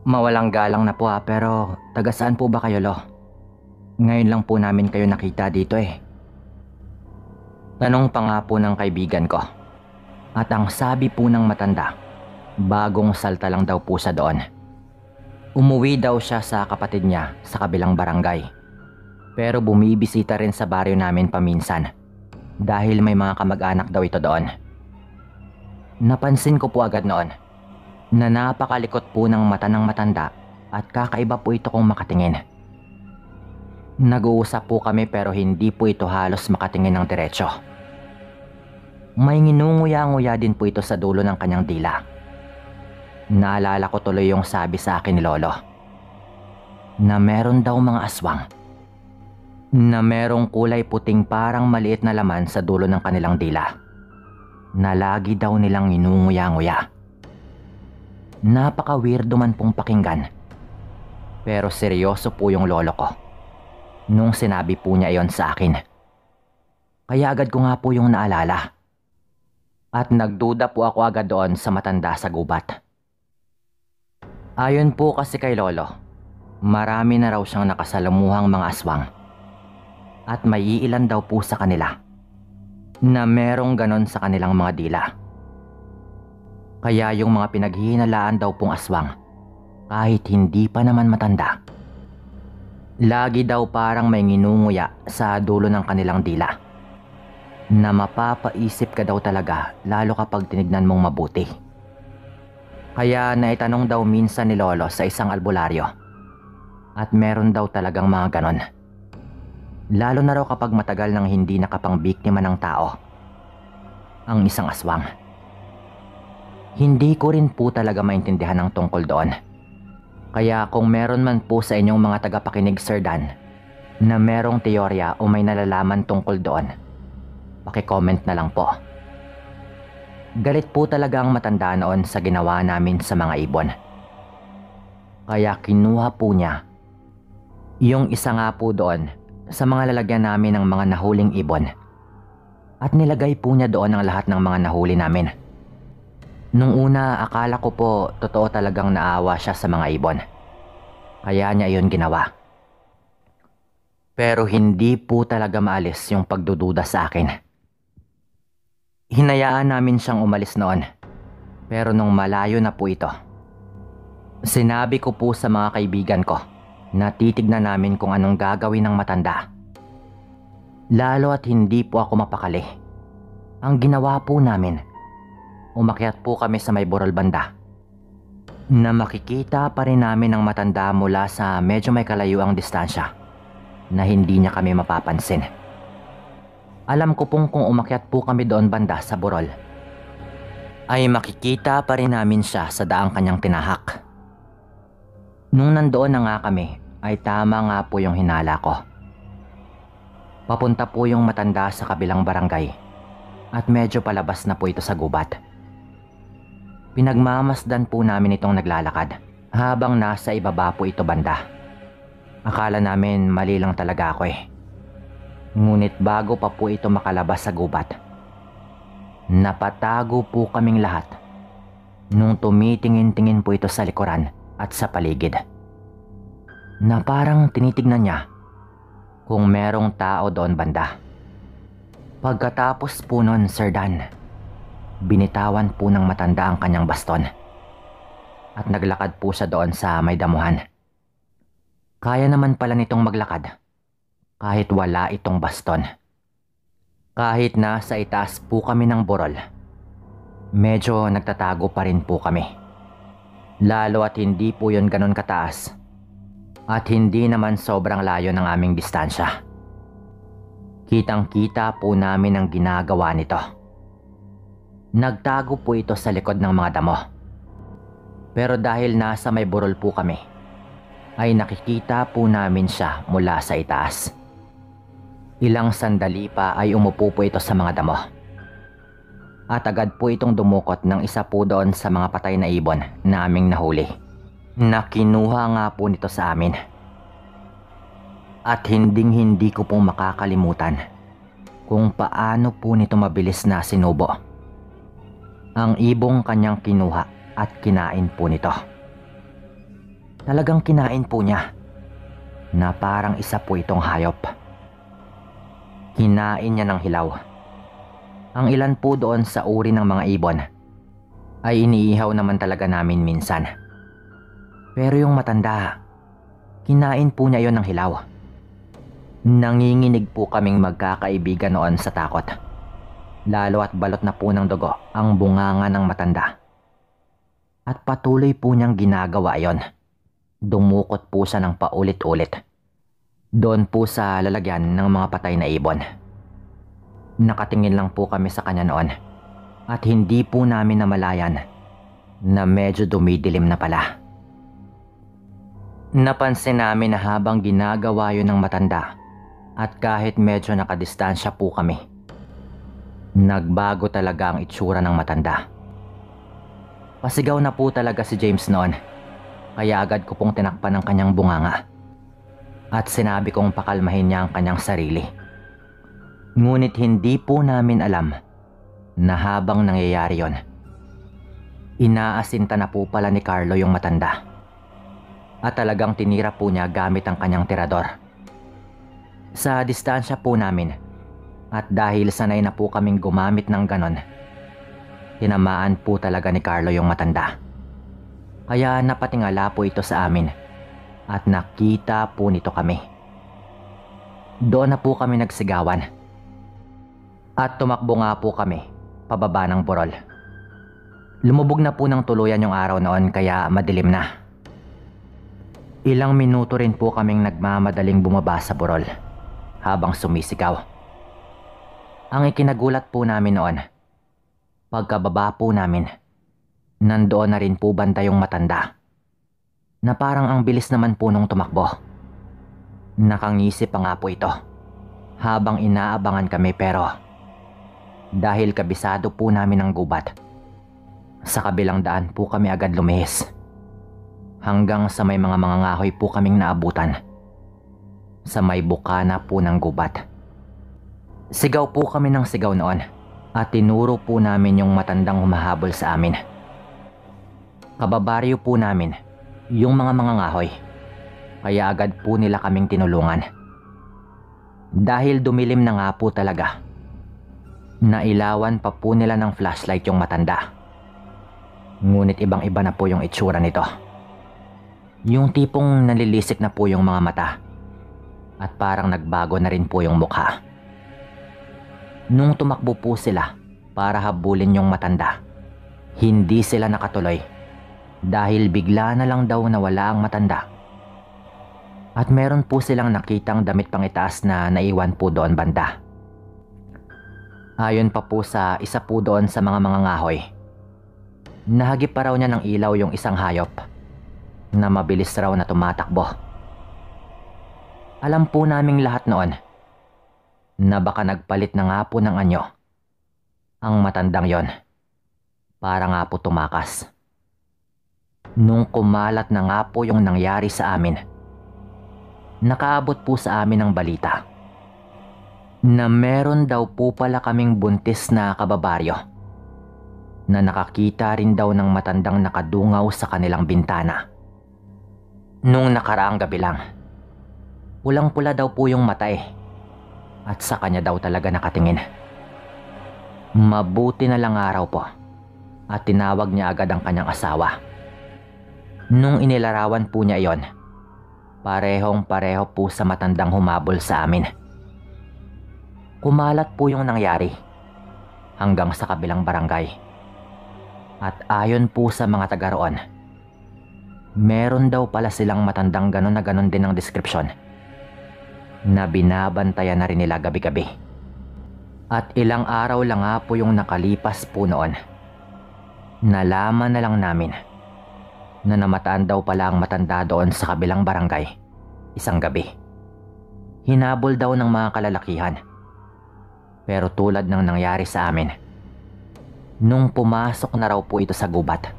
mawalang galang na po pero taga saan po ba kayo, Lo? Ngayon lang po namin kayo nakita dito . Tanong pa nga po ng kaibigan ko. At ang sabi po ng matanda, bagong salta lang daw po siya doon. Umuwi daw siya sa kapatid niya sa kabilang barangay. Pero bumibisita rin sa baryo namin paminsan dahil may mga kamag-anak daw ito doon. Napansin ko po agad noon na napakalikot po ng mata ng matanda at kakaiba po ito kung makatingin. Nag-uusap po kami pero hindi po ito halos makatingin ng diretso. May nginunguya-nguya din po ito sa dulo ng kanyang dila. Naalala ko tuloy yung sabi sa akin ni Lolo na meron daw mga aswang na merong kulay puting parang maliit na laman sa dulo ng kanilang dila na lagi daw nilang nginunguya-nguya. Napaka-weirdo man pong pakinggan pero seryoso po yung lolo ko. nung sinabi po niya iyon sa akin. Kaya agad ko nga po yung naalala. At nagduda po ako agad doon sa matanda sa gubat. Ayon po kasi kay Lolo, marami na raw siyang nakasalamuhang mga aswang. At may iilan daw po sa kanila na merong ganon sa kanilang mga dila. Kaya yung mga pinaghihinalaan daw pong aswang, kahit hindi pa naman matanda, lagi daw parang may nginunguya sa dulo ng kanilang dila, na mapapaisip ka daw talaga lalo kapag tinignan mong mabuti. Kaya naitanong daw minsan ni Lolo sa isang albularyo, at meron daw talagang mga ganon. Lalo na raw kapag matagal nang hindi nakapangbiktima ng tao ang isang aswang. Hindi ko rin po talaga maintindihan ang tungkol doon. Kaya kung meron man po sa inyong mga tagapakinig, Sir Dan, na merong teorya o may nalalaman tungkol doon, paki-comment na lang po. Galit po talaga ang matanda noon sa ginawa namin sa mga ibon. Kaya kinuha po niya yung isa nga po doon sa mga lalagyan namin ng mga nahuling ibon, at nilagay po niya doon ang lahat ng mga nahuli namin. Nung una, akala ko po totoo talagang naawa siya sa mga ibon, kaya niya iyon ginawa. Pero hindi po talaga maalis yung pagdududa sa akin. Hinayaan namin siyang umalis noon, pero nung malayo na po ito, sinabi ko po sa mga kaibigan ko na titignan namin kung anong gagawin ng matanda. Lalo at hindi po ako mapakali. Ang ginawa po namin, umakyat po kami sa may burol banda, na makikita pa rin namin ang matanda mula sa medyo may kalayuang distansya, na hindi niya kami mapapansin. Alam ko pong kung umakyat po kami doon banda sa burol, ay makikita pa rin namin siya sa daang kanyang tinahak. Nung nandoon na nga kami, ay tama nga po yung hinala ko. Papunta po yung matanda sa kabilang barangay, at medyo palabas na po ito sa gubat. Pinagmamasdan po namin itong naglalakad habang nasa ibaba po ito banda. Akala namin mali lang talaga ako eh. Ngunit bago pa po ito makalabas sa gubat, napatago po kaming lahat nung tumitingin-tingin po ito sa likuran at sa paligid, na parang tinitignan niya kung merong tao doon banda. Pagkatapos po nun, Sir Dan, binitawan po ng matanda ang kanyang baston at naglakad po siya doon sa may damuhan. Kaya naman pala nitong maglakad kahit wala itong baston. Kahit nasa itaas po kami ng burol, medyo nagtatago pa rin po kami. Lalo at hindi po yun ganon kataas, at hindi naman sobrang layo ng aming distansya. Kitang-kita po namin ang ginagawa nito. Nagtago po ito sa likod ng mga damo. Pero dahil nasa may burol po kami, ay nakikita po namin siya mula sa itaas. Ilang sandali pa ay umupo po ito sa mga damo. At agad po itong dumukot ng isa po doon sa mga patay na ibon na aming nahuli, na kinuha nga po nito sa amin. At hindi ko pong makakalimutan kung paano po nito mabilis na sinubo ang ibong kanyang kinuha at kinain po nito. Talagang kinain po niya, na parang isa po itong hayop. Kinain niya ng hilaw. Ang ilan po doon sa uri ng mga ibon ay iniihaw naman talaga namin minsan. Pero yung matanda, kinain po niya yon ng hilaw. Nanginginig po kaming magkakaibigan noon sa takot. Lalo at balot na po ng dugo ang bunganga ng matanda. At patuloy po niyang ginagawa yon. Dumukot po siya ng paulit-ulit doon po sa lalagyan ng mga patay na ibon. Nakatingin lang po kami sa kanya noon, at hindi po namin namalayan na medyo dumidilim na pala. Napansin namin na habang ginagawa yun ng matanda, at kahit medyo nakadistansya po kami, nagbago talaga ang itsura ng matanda. Pasigaw na po talaga si James noon, kaya agad ko pong tinakpan ng kanyang bunganga. at sinabi kong pakalmahin niya ang kanyang sarili. Ngunit hindi po namin alam na habang nangyayari yon, inaasinta na po pala ni Carlo yung matanda. At talagang tinira po niya gamit ang kanyang tirador. Sa distansya po namin, at dahil sanay na po kaming gumamit ng ganon, tinamaan po talaga ni Carlo yung matanda. Kaya napatingala po ito sa amin at nakita po nito kami. Doon na po kami nagsigawan. At tumakbo nga po kami pababa ng burol. Lumubog na po ng tuluyan yung araw noon kaya madilim na. Ilang minuto rin po kaming nagmamadaling bumaba sa burol habang sumisigaw. Ang ikinagulat po namin noon, pagkababa po namin, nandoon na rin po banda yung matanda na parang ang bilis naman po nung tumakbo. Nakangisi pa nga po ito habang inaabangan kami pero dahil kabisado po namin ang gubat, sa kabilang daan po kami agad lumihis. Hanggang sa may mga ngahoy po kaming naabutan. Sa may bukana po ng gubat. Sigaw po kami ng sigaw noon at tinuro po namin yung matandang humahabol sa amin. Kababaryo po namin yung mga ngahoy, kaya agad po nila kaming tinulungan. Dahil dumilim na nga po talaga, nailawan pa po nila ng flashlight yung matanda. Ngunit ibang iba na po yung itsura nito. Yung tipong nalilisik na po yung mga mata at parang nagbago na rin po yung mukha. Nung tumakbo po sila para habulin yung matanda, hindi sila nakatuloy dahil bigla na lang daw nawala ang matanda. At meron po silang nakitang damit pangitaas na naiwan po doon banda. Ayon pa po sa isa po doon sa mga ngahoy, nahagip pa raw niya ng ilaw yung isang hayop na mabilis raw na tumatakbo. Alam po naming lahat noon na baka nagpalit na nga po ng anyo ang matandang yon para nga po tumakas. Nung kumalat na nga po yung nangyari sa amin, nakaabot po sa amin ang balita na meron daw po pala kaming buntis na kababaryo na nakakita rin daw ng matandang nakadungaw sa kanilang bintana. Nung nakaraang gabi lang, pulang-pula daw po yung mata at sa kanya daw talaga nakatingin. Mabuti na lang araw po at tinawag niya agad ang kanyang asawa. Nung inilarawan po niya iyon, parehong-pareho po sa matandang humabol sa amin. Kumalat po yung nangyari hanggang sa kabilang barangay. At ayon po sa mga taga roon, meron daw pala silang matandang ganon na ganon din ang deskripsyon na binabantayan na rin nila gabi-gabi. At ilang araw lang nga po yung nakalipas po noon, nalaman na lang namin na namataan daw pala ang matanda doon sa kabilang barangay isang gabi. Hinabol daw ng mga kalalakihan. Pero tulad ng nangyari sa amin, nung pumasok na raw po ito sa gubat,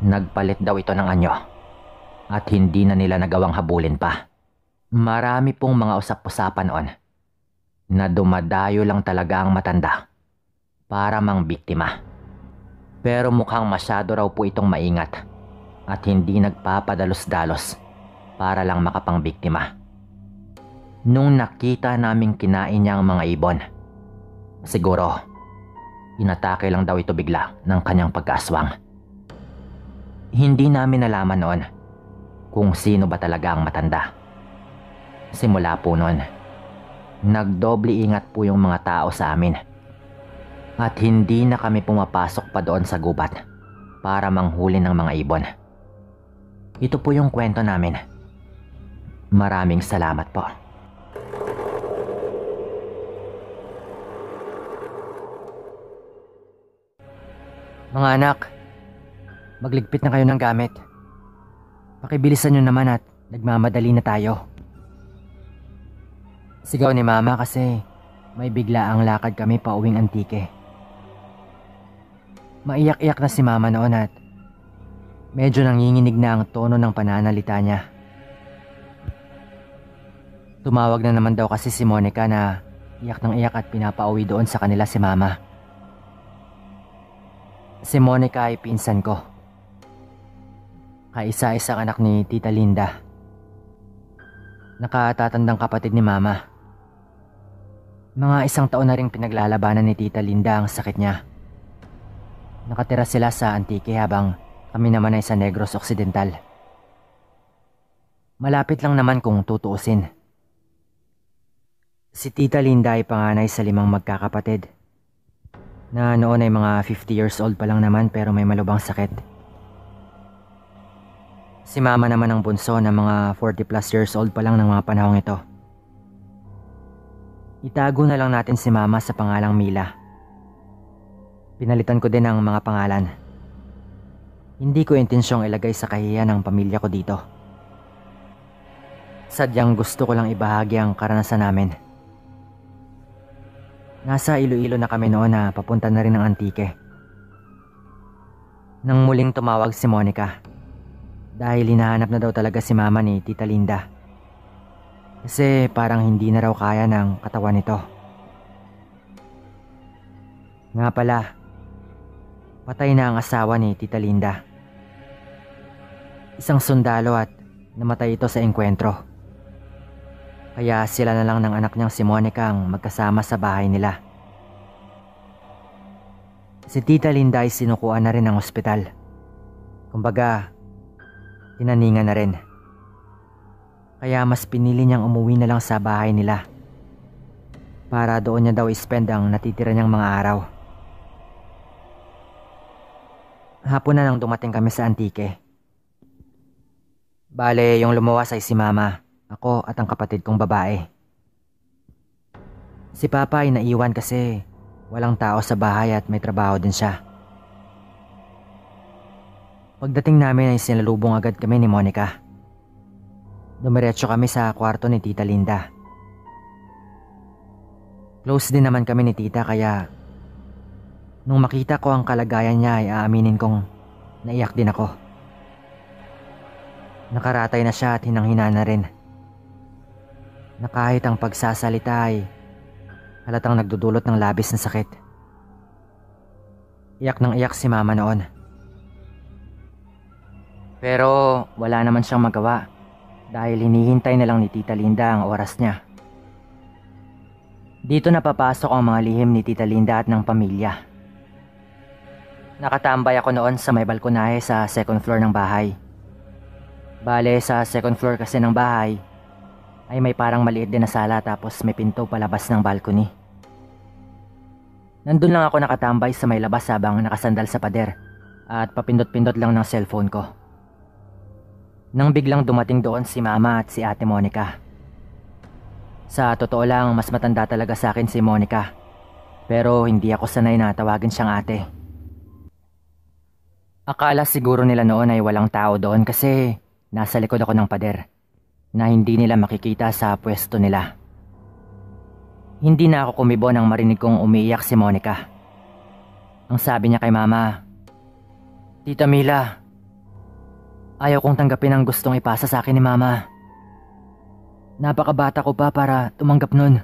nagpalit daw ito ng anyo at hindi na nila nagawang habulin pa. Marami pong mga usap-usapan noon na dumadayo lang talaga ang matanda para mang biktima. Pero mukhang masyado raw po itong maingat at hindi nagpapadalos-dalos para lang makapangbiktima. Nung nakita naming kinain niya ang mga ibon, siguro inatake lang daw ito bigla ng kanyang pagkaswang. Hindi namin nalaman noon kung sino ba talaga ang matanda. Simula po noon, nagdoble ingat po yung mga tao sa amin at hindi na kami pumapasok pa doon sa gubat para manghuli ng mga ibon. Ito po yung kwento namin. Maraming salamat po. Mga anak, magligpit na kayo ng gamit. Pakibilisan nyo naman at nagmamadali na tayo. Sigaw ni Mama kasi may bigla ang lakad kami pa uwing Antique. Maiyak-iyak na si Mama noon at medyo nanginginig na ang tono ng pananalita niya. Tumawag na naman daw kasi si Monica na iyak ng iyak at pinapauwi doon sa kanila si Mama. Si Monica ay pinsan ko. Kaisa-isang anak ni Tita Linda. Nakatatandang kapatid ni Mama. Mga 1 taon na ring pinaglalabanan ni Tita Linda ang sakit niya. Nakatira sila sa Antique habang kami naman ay sa Negros Occidental. Malapit lang naman kung tutuusin. Si Tita Linda ay panganay sa 5 magkakapatid na noon ay mga 50 years old pa lang naman pero may malubhang sakit. Si Mama naman ang bunso na mga 40 plus years old pa lang ng mga panahong ito. Itago na lang natin si Mama sa pangalang Mila. Pinalitan ko din ang mga pangalan. Hindi ko intensyong ilagay sa kahihiyan ng pamilya ko dito. Sadyang gusto ko lang ibahagi ang karanasan namin. Nasa Iloilo na kami noon na papunta na rin ng Antique. Nang muling tumawag si Monica dahil hinahanap na daw talaga si Mama ni Tita Linda. Kasi parang hindi na raw kaya ng katawan nito. Nga pala, patay na ang asawa ni Tita Linda. Isang sundalo at namatay ito sa engkwentro. Kaya sila na lang ng anak niyang si Monica ang magkasama sa bahay nila. Si Tita Linda ay sinukuan na rin ng ospital. Kumbaga, tinaningan na rin. Kaya mas pinili niyang umuwi na lang sa bahay nila. Para doon niya daw i-spend ang natitira niyang mga araw. Hapon na nang dumating kami sa Antique. Bale, yung lumuwas ay si Mama, ako at ang kapatid kong babae. Si Papa ay naiwan kasi walang tao sa bahay at may trabaho din siya. Pagdating namin ay sinalubong agad kami ni Monica. Dumiretso kami sa kwarto ni Tita Linda. Close din naman kami ni Tita kaya nung makita ko ang kalagayan niya ay aaminin kong naiyak din ako. Nakaratay na siya at hinang-hina na rin. Na kahit ang pagsasalita ay halatang nagdudulot ng labis na sakit. Iyak ng iyak si Mama noon. Pero wala naman siyang magawa dahil hinihintay na lang ni Tita Linda ang oras niya. Dito na papasok ang mga lihim ni Tita Linda at ng pamilya. Nakatambay ako noon sa may balkonahe sa second floor ng bahay. Bale, sa second floor kasi ng bahay ay may parang maliit din na sala tapos may pinto palabas ng balcony. Nandun lang ako nakatambay sa may labas habang nakasandal sa pader at papindot-pindot lang ng cellphone ko. Nang biglang dumating doon si Mama at si Ate Monica. Sa totoo lang, mas matanda talaga sa akin si Monica. Pero hindi ako sanay na tawagin siyang ate. Akala siguro nila noon ay walang tao doon kasi nasa likod ako ng pader na hindi nila makikita sa pwesto nila. Hindi na ako kumibo nang marinig kong umiiyak si Monica. Ang sabi niya kay Mama, "Tita Mila, ayaw kong tanggapin ang gustong ipasa sa akin ni Mama. Napakabata ko pa para tumanggap nun.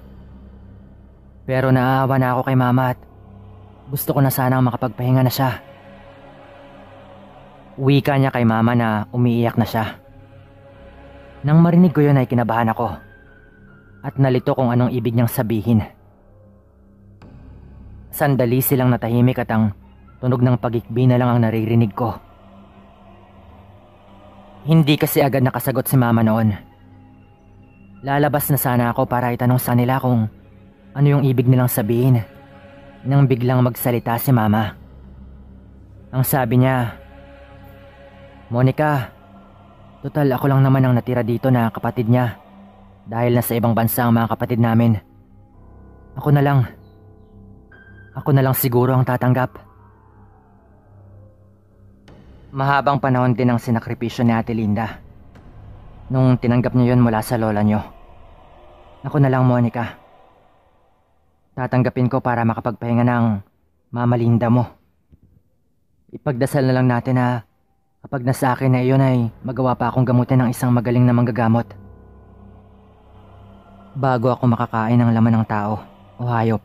Pero naaawa na ako kay Mama at gusto ko na sanang makapagpahinga na siya." Wika niya kay Mama na umiiyak na siya. Nang marinig ko yun ay kinabahan ako at nalito kung anong ibig niyang sabihin. Sandali silang natahimik at ang tunog ng pagikbi na lang ang naririnig ko. Hindi kasi agad nakasagot si Mama noon. Lalabas na sana ako para itanong sa nila kung ano yung ibig nilang sabihin nang biglang magsalita si Mama. Ang sabi niya, "Monica, total ako lang naman ang natira dito na kapatid niya dahil nasa ibang bansa ang mga kapatid namin. Ako na lang siguro ang tatanggap." Mahabang panahon din ang sinakripisyo ni Ate Linda nung tinanggap niyo yun mula sa lola niyo. Ako na lang, Monica. Tatanggapin ko para makapagpahinga ng Mama Linda mo. Ipagdasal na lang natin na kapag nasa akin na iyon ay magawa pa akong gamutin ng isang magaling na manggagamot. bago ako makakain ng laman ng tao o hayop.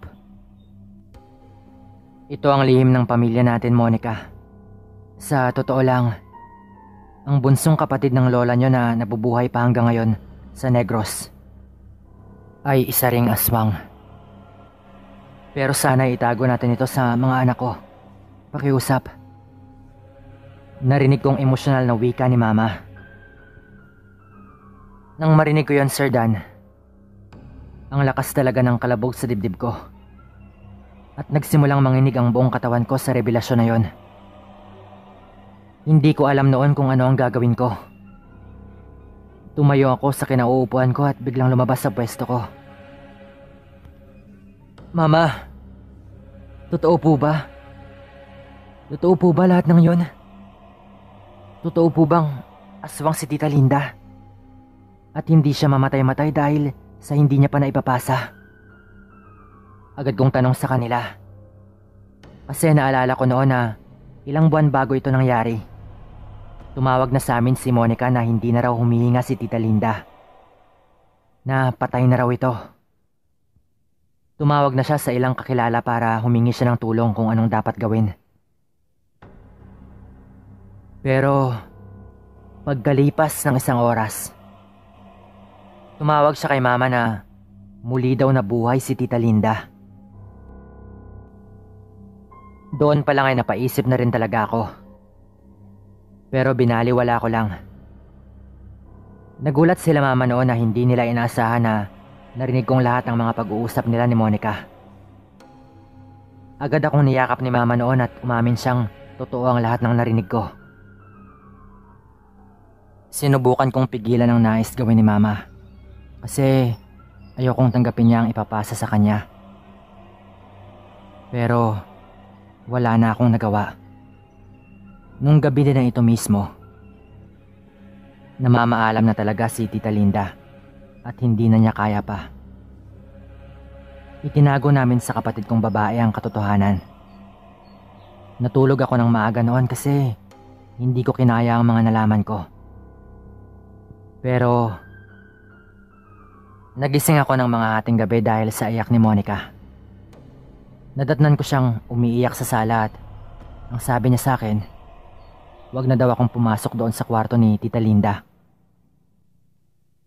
Ito ang lihim ng pamilya natin, Monica. Sa totoo lang, ang bunsong kapatid ng lola nyo na nabubuhay pa hanggang ngayon sa Negros ay isa ring aswang. Pero sana itago natin ito sa mga anak ko. Pakiusap. Narinig kong emosyonal na wika ni Mama. Nang marinig ko yon, Sir Dan, ang lakas talaga ng kalabog sa dibdib ko. At nagsimulang manginig ang buong katawan ko sa revelasyon na yon. Hindi ko alam noon kung ano ang gagawin ko. Tumayo ako sa kinauupuan ko at biglang lumabas sa pwesto ko. Mama, totoo po ba? Totoo po ba lahat ng yon? Totoo po bang aswang si Tita Linda? At hindi siya mamatay-matay dahil sa hindi niya pa naipapasa? Agad kong tanong sa kanila. Kasi naalala ko noon na ilang buwan bago ito nangyari. Tumawag na sa amin si Monica na hindi na raw humihinga si Tita Linda. Na patay na raw ito. Tumawag na siya sa ilang kakilala para humingi siya ng tulong kung anong dapat gawin. Pero pagkalipas ng isang oras, tumawag siya kay Mama na muli daw nabuhay si Tita Linda. Doon pa lang ay napaisip na rin talaga ako. Pero binaliwala ko lang. Nagulat sila Mama noon na hindi nila inaasahan na narinig kong lahat ng mga pag-uusap nila ni Monica. Agad akong niyakap ni Mama noon at umamin siyang totoo ang lahat ng narinig ko. Sinubukan kong pigilan ang nais gawin ni Mama. Kasi ayokong tanggapin niya ang ipapasa sa kanya. Pero wala na akong nagawa. Nung gabi din na ito mismo, namamaalam na talaga si Tita Linda at hindi na niya kaya pa. Itinago namin sa kapatid kong babae ang katotohanan. Natulog ako ng maaga noon kasi hindi ko kinaya ang mga nalaman ko. Pero nagising ako ng mga hating gabi dahil sa iyak ni Monica. Nadatnan ko siyang umiiyak sa sala at ang sabi niya sa akin, wag na daw akong pumasok doon sa kwarto ni Tita Linda.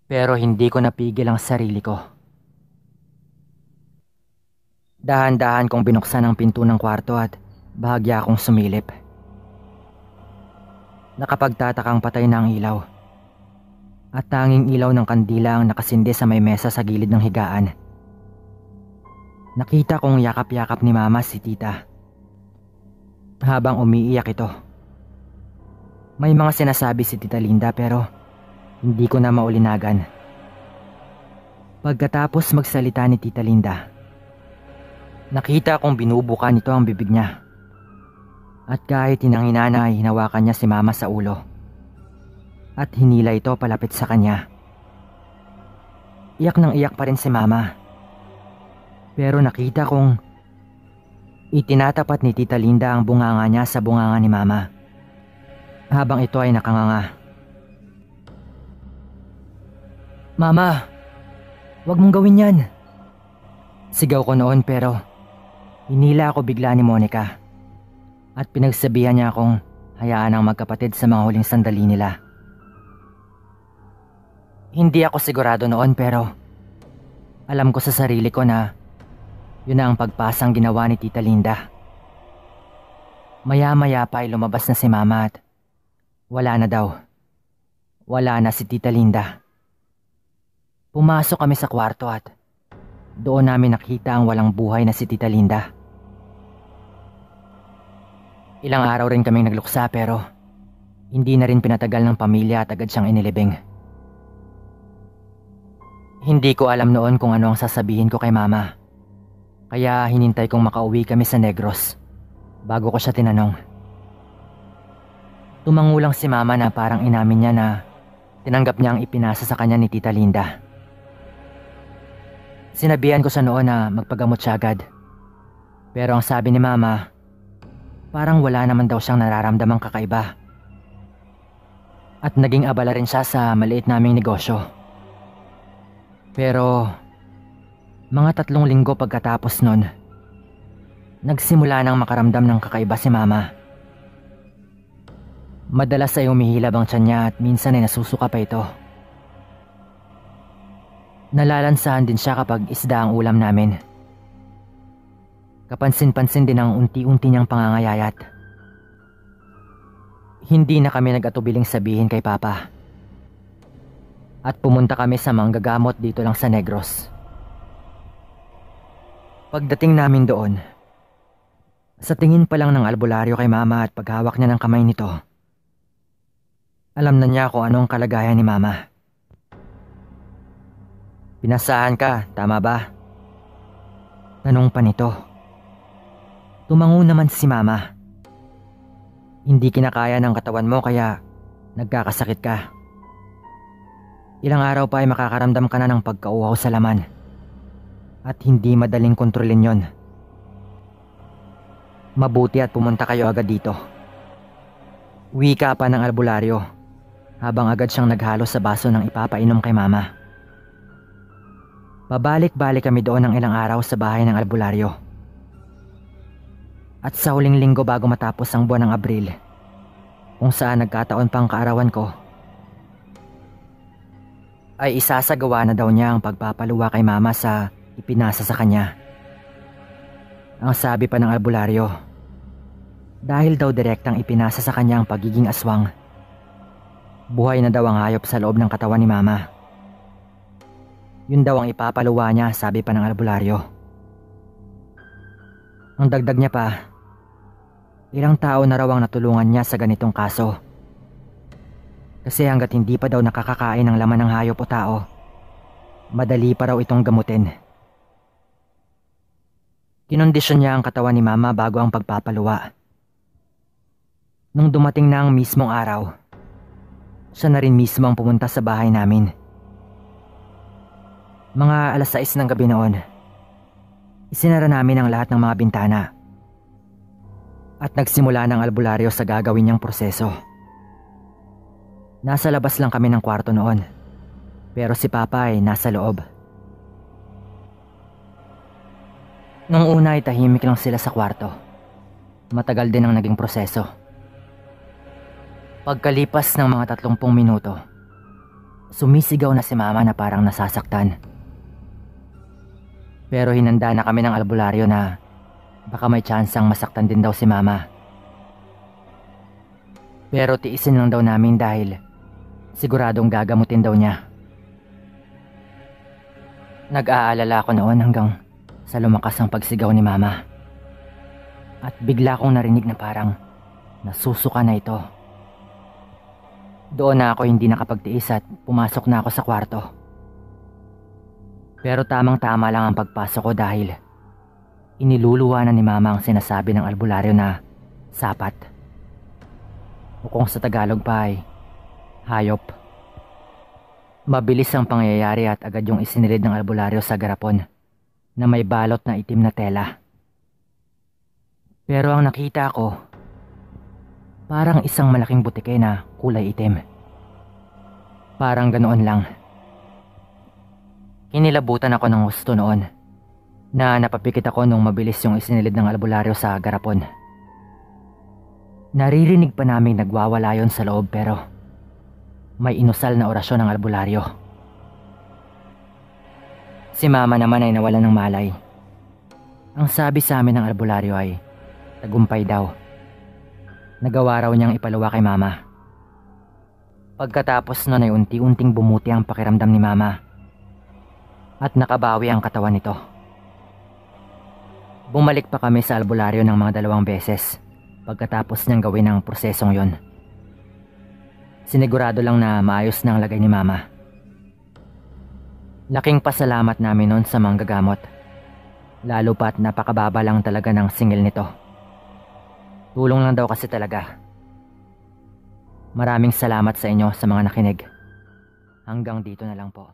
Pero hindi ko napigil ang sarili ko. Dahan-dahan kong binuksan ang pinto ng kwarto at bahagya akong sumilip. Nakapagtatakang patay na ang ilaw. At tanging ilaw ng kandila ang nakasindi sa may mesa sa gilid ng higaan. Nakita kong yakap-yakap ni Mama si Tita. Habang umiiyak ito. May mga sinasabi si Tita Linda pero hindi ko na maulinagan. Pagkatapos magsalita ni Tita Linda, nakita kong binubuka nito ang bibig niya. At kahit hinanginana ay hinawakan niya si Mama sa ulo. At hinila ito palapit sa kanya. Iyak nang iyak pa rin si Mama. Pero nakita kong itinatapat ni Tita Linda ang bunganga niya sa bunganga ni Mama. Habang ito ay nakanganga. Mama, wag mong gawin yan. Sigaw ko noon pero hinila ako bigla ni Monica. At pinagsabihan niya akong hayaan ang magkapatid sa mga huling sandali nila. Hindi ako sigurado noon pero alam ko sa sarili ko na yun na ang pagpasang ginawa ni Tita Linda. Maya-maya pa ay lumabas na si Mama at wala na daw. Wala na si Tita Linda. Pumasok kami sa kwarto at doon namin nakita ang walang buhay na si Tita Linda. Ilang araw rin kaming nagluksa pero hindi na rin pinatagal ng pamilya at agad siyang inilibing. Hindi ko alam noon kung ano ang sasabihin ko kay Mama. Kaya hinintay kong makauwi kami sa Negros bago ko siya tinanong. Tumangulang si Mama na parang inamin niya na tinanggap niya ang ipinasa sa kanya ni Tita Linda. Sinabihan ko siya noon na magpagamot siya agad. Pero ang sabi ni Mama, parang wala naman daw siyang nararamdamang kakaiba. At naging abala rin siya sa maliit naming negosyo. Pero Mga 3 linggo pagkatapos nun, nagsimula nang makaramdam ng kakaiba si Mama. Madalas ay humihilab ang tiyan niya at minsan ay nasusuka pa ito. Nalalansahan din siya kapag isda ang ulam namin. Kapansin-pansin din ang unti-unti niyang pangangayayat. Hindi na kami nag-atubiling sabihin kay Papa. At pumunta kami sa manggagamot dito lang sa Negros. Pagdating namin doon, sa tingin pa lang ng albularyo kay Mama at paghawak niya ng kamay nito, alam na niya kung anong kalagayan ni Mama. "Pinasahan ka, tama ba?" tanong pa nito. Tumango naman si Mama. "Hindi kinakaya ng katawan mo kaya nagkakasakit ka. Ilang araw pa ay makakaramdam ka na ng pagkauhaw sa laman. At hindi madaling kontrolin yon. Mabuti at pumunta kayo agad dito." Wika pa ng albularyo habang agad siyang naghalo sa baso ng ipapainom kay Mama. Pabalik-balik kami doon ng ilang araw sa bahay ng albularyo. At sa huling linggo bago matapos ang buwan ng Abril, kung saan nagkataon pang kaarawan ko, ay isasagawa na daw niya ang pagpapaluwa kay Mama sa ipinasa sa kanya. Ang sabi pa ng albularyo, dahil daw direktang ipinasa sa kanya ang pagiging aswang, buhay na daw ang hayop sa loob ng katawan ni Mama. Yun daw ang ipapaluwa niya, sabi pa ng albularyo. Ang dagdag niya pa, ilang tao na raw ang natulungan niya sa ganitong kaso. Kasi hanggat hindi pa daw nakakakain ng laman ng hayop o tao, madali pa raw itong gamutin. Kinondisyon niya ang katawan ni Mama bago ang pagpapaluwa. Nung dumating na ang mismong araw, siya na rin mismo ang pumunta sa bahay namin. Mga 6:00 ng gabi noon, isinara namin ang lahat ng mga bintana. At nagsimula ng albularyo sa gagawin niyang proseso. Nasa labas lang kami ng kwarto noon, pero si Papa ay nasa loob. Nung una ay tahimik lang sila sa kwarto. Matagal din ang naging proseso. Pagkalipas ng mga 30 minuto, sumisigaw na si Mama na parang nasasaktan. Pero hinanda na kami ng albularyo na baka may tsansang masaktan din daw si Mama. Pero tiisin lang daw namin dahil siguradong gagamutin daw niya. Nag-aalala ako noon hanggang sa lumakas ang pagsigaw ni Mama. At bigla kong narinig na parang nasusuka na ito. Doon na ako hindi nakapagtiis at pumasok na ako sa kwarto. Pero tamang-tama lang ang pagpasok ko dahil iniluluwa na ni Mama ang sinasabi ng albularyo na sapat. O kung sa Tagalog pa ay hayop. Mabilis ang pangyayari at agad yung isinilid ng albularyo sa garapon na may balot na itim na tela. Pero ang nakita ko, parang isang malaking butike na kulay itim. Parang ganoon lang. Kinilabutan ako ng gusto noon na napapikit ako nung mabilis yung isinilid ng albularyo sa garapon. Naririnig pa naming nagwawala yon sa loob pero may inusal na orasyon ng albularyo. Si Mama naman ay nawalan ng malay. Ang sabi sa amin ng albularyo ay tagumpay daw. Nagawa raw niyang ipaluwa kay Mama. Pagkatapos nun ay unti-unting bumuti ang pakiramdam ni Mama at nakabawi ang katawan nito. Bumalik pa kami sa albularyo ng mga 2 beses pagkatapos niyang gawin ang prosesong yon. Sinigurado lang na maayos na ang lagay ni Mama. Laking pasalamat namin noon sa manggagamot. Lalo pa't napakababa lang talaga ng singil nito. Tulong lang daw kasi talaga. Maraming salamat sa inyo sa mga nakinig. Hanggang dito na lang po.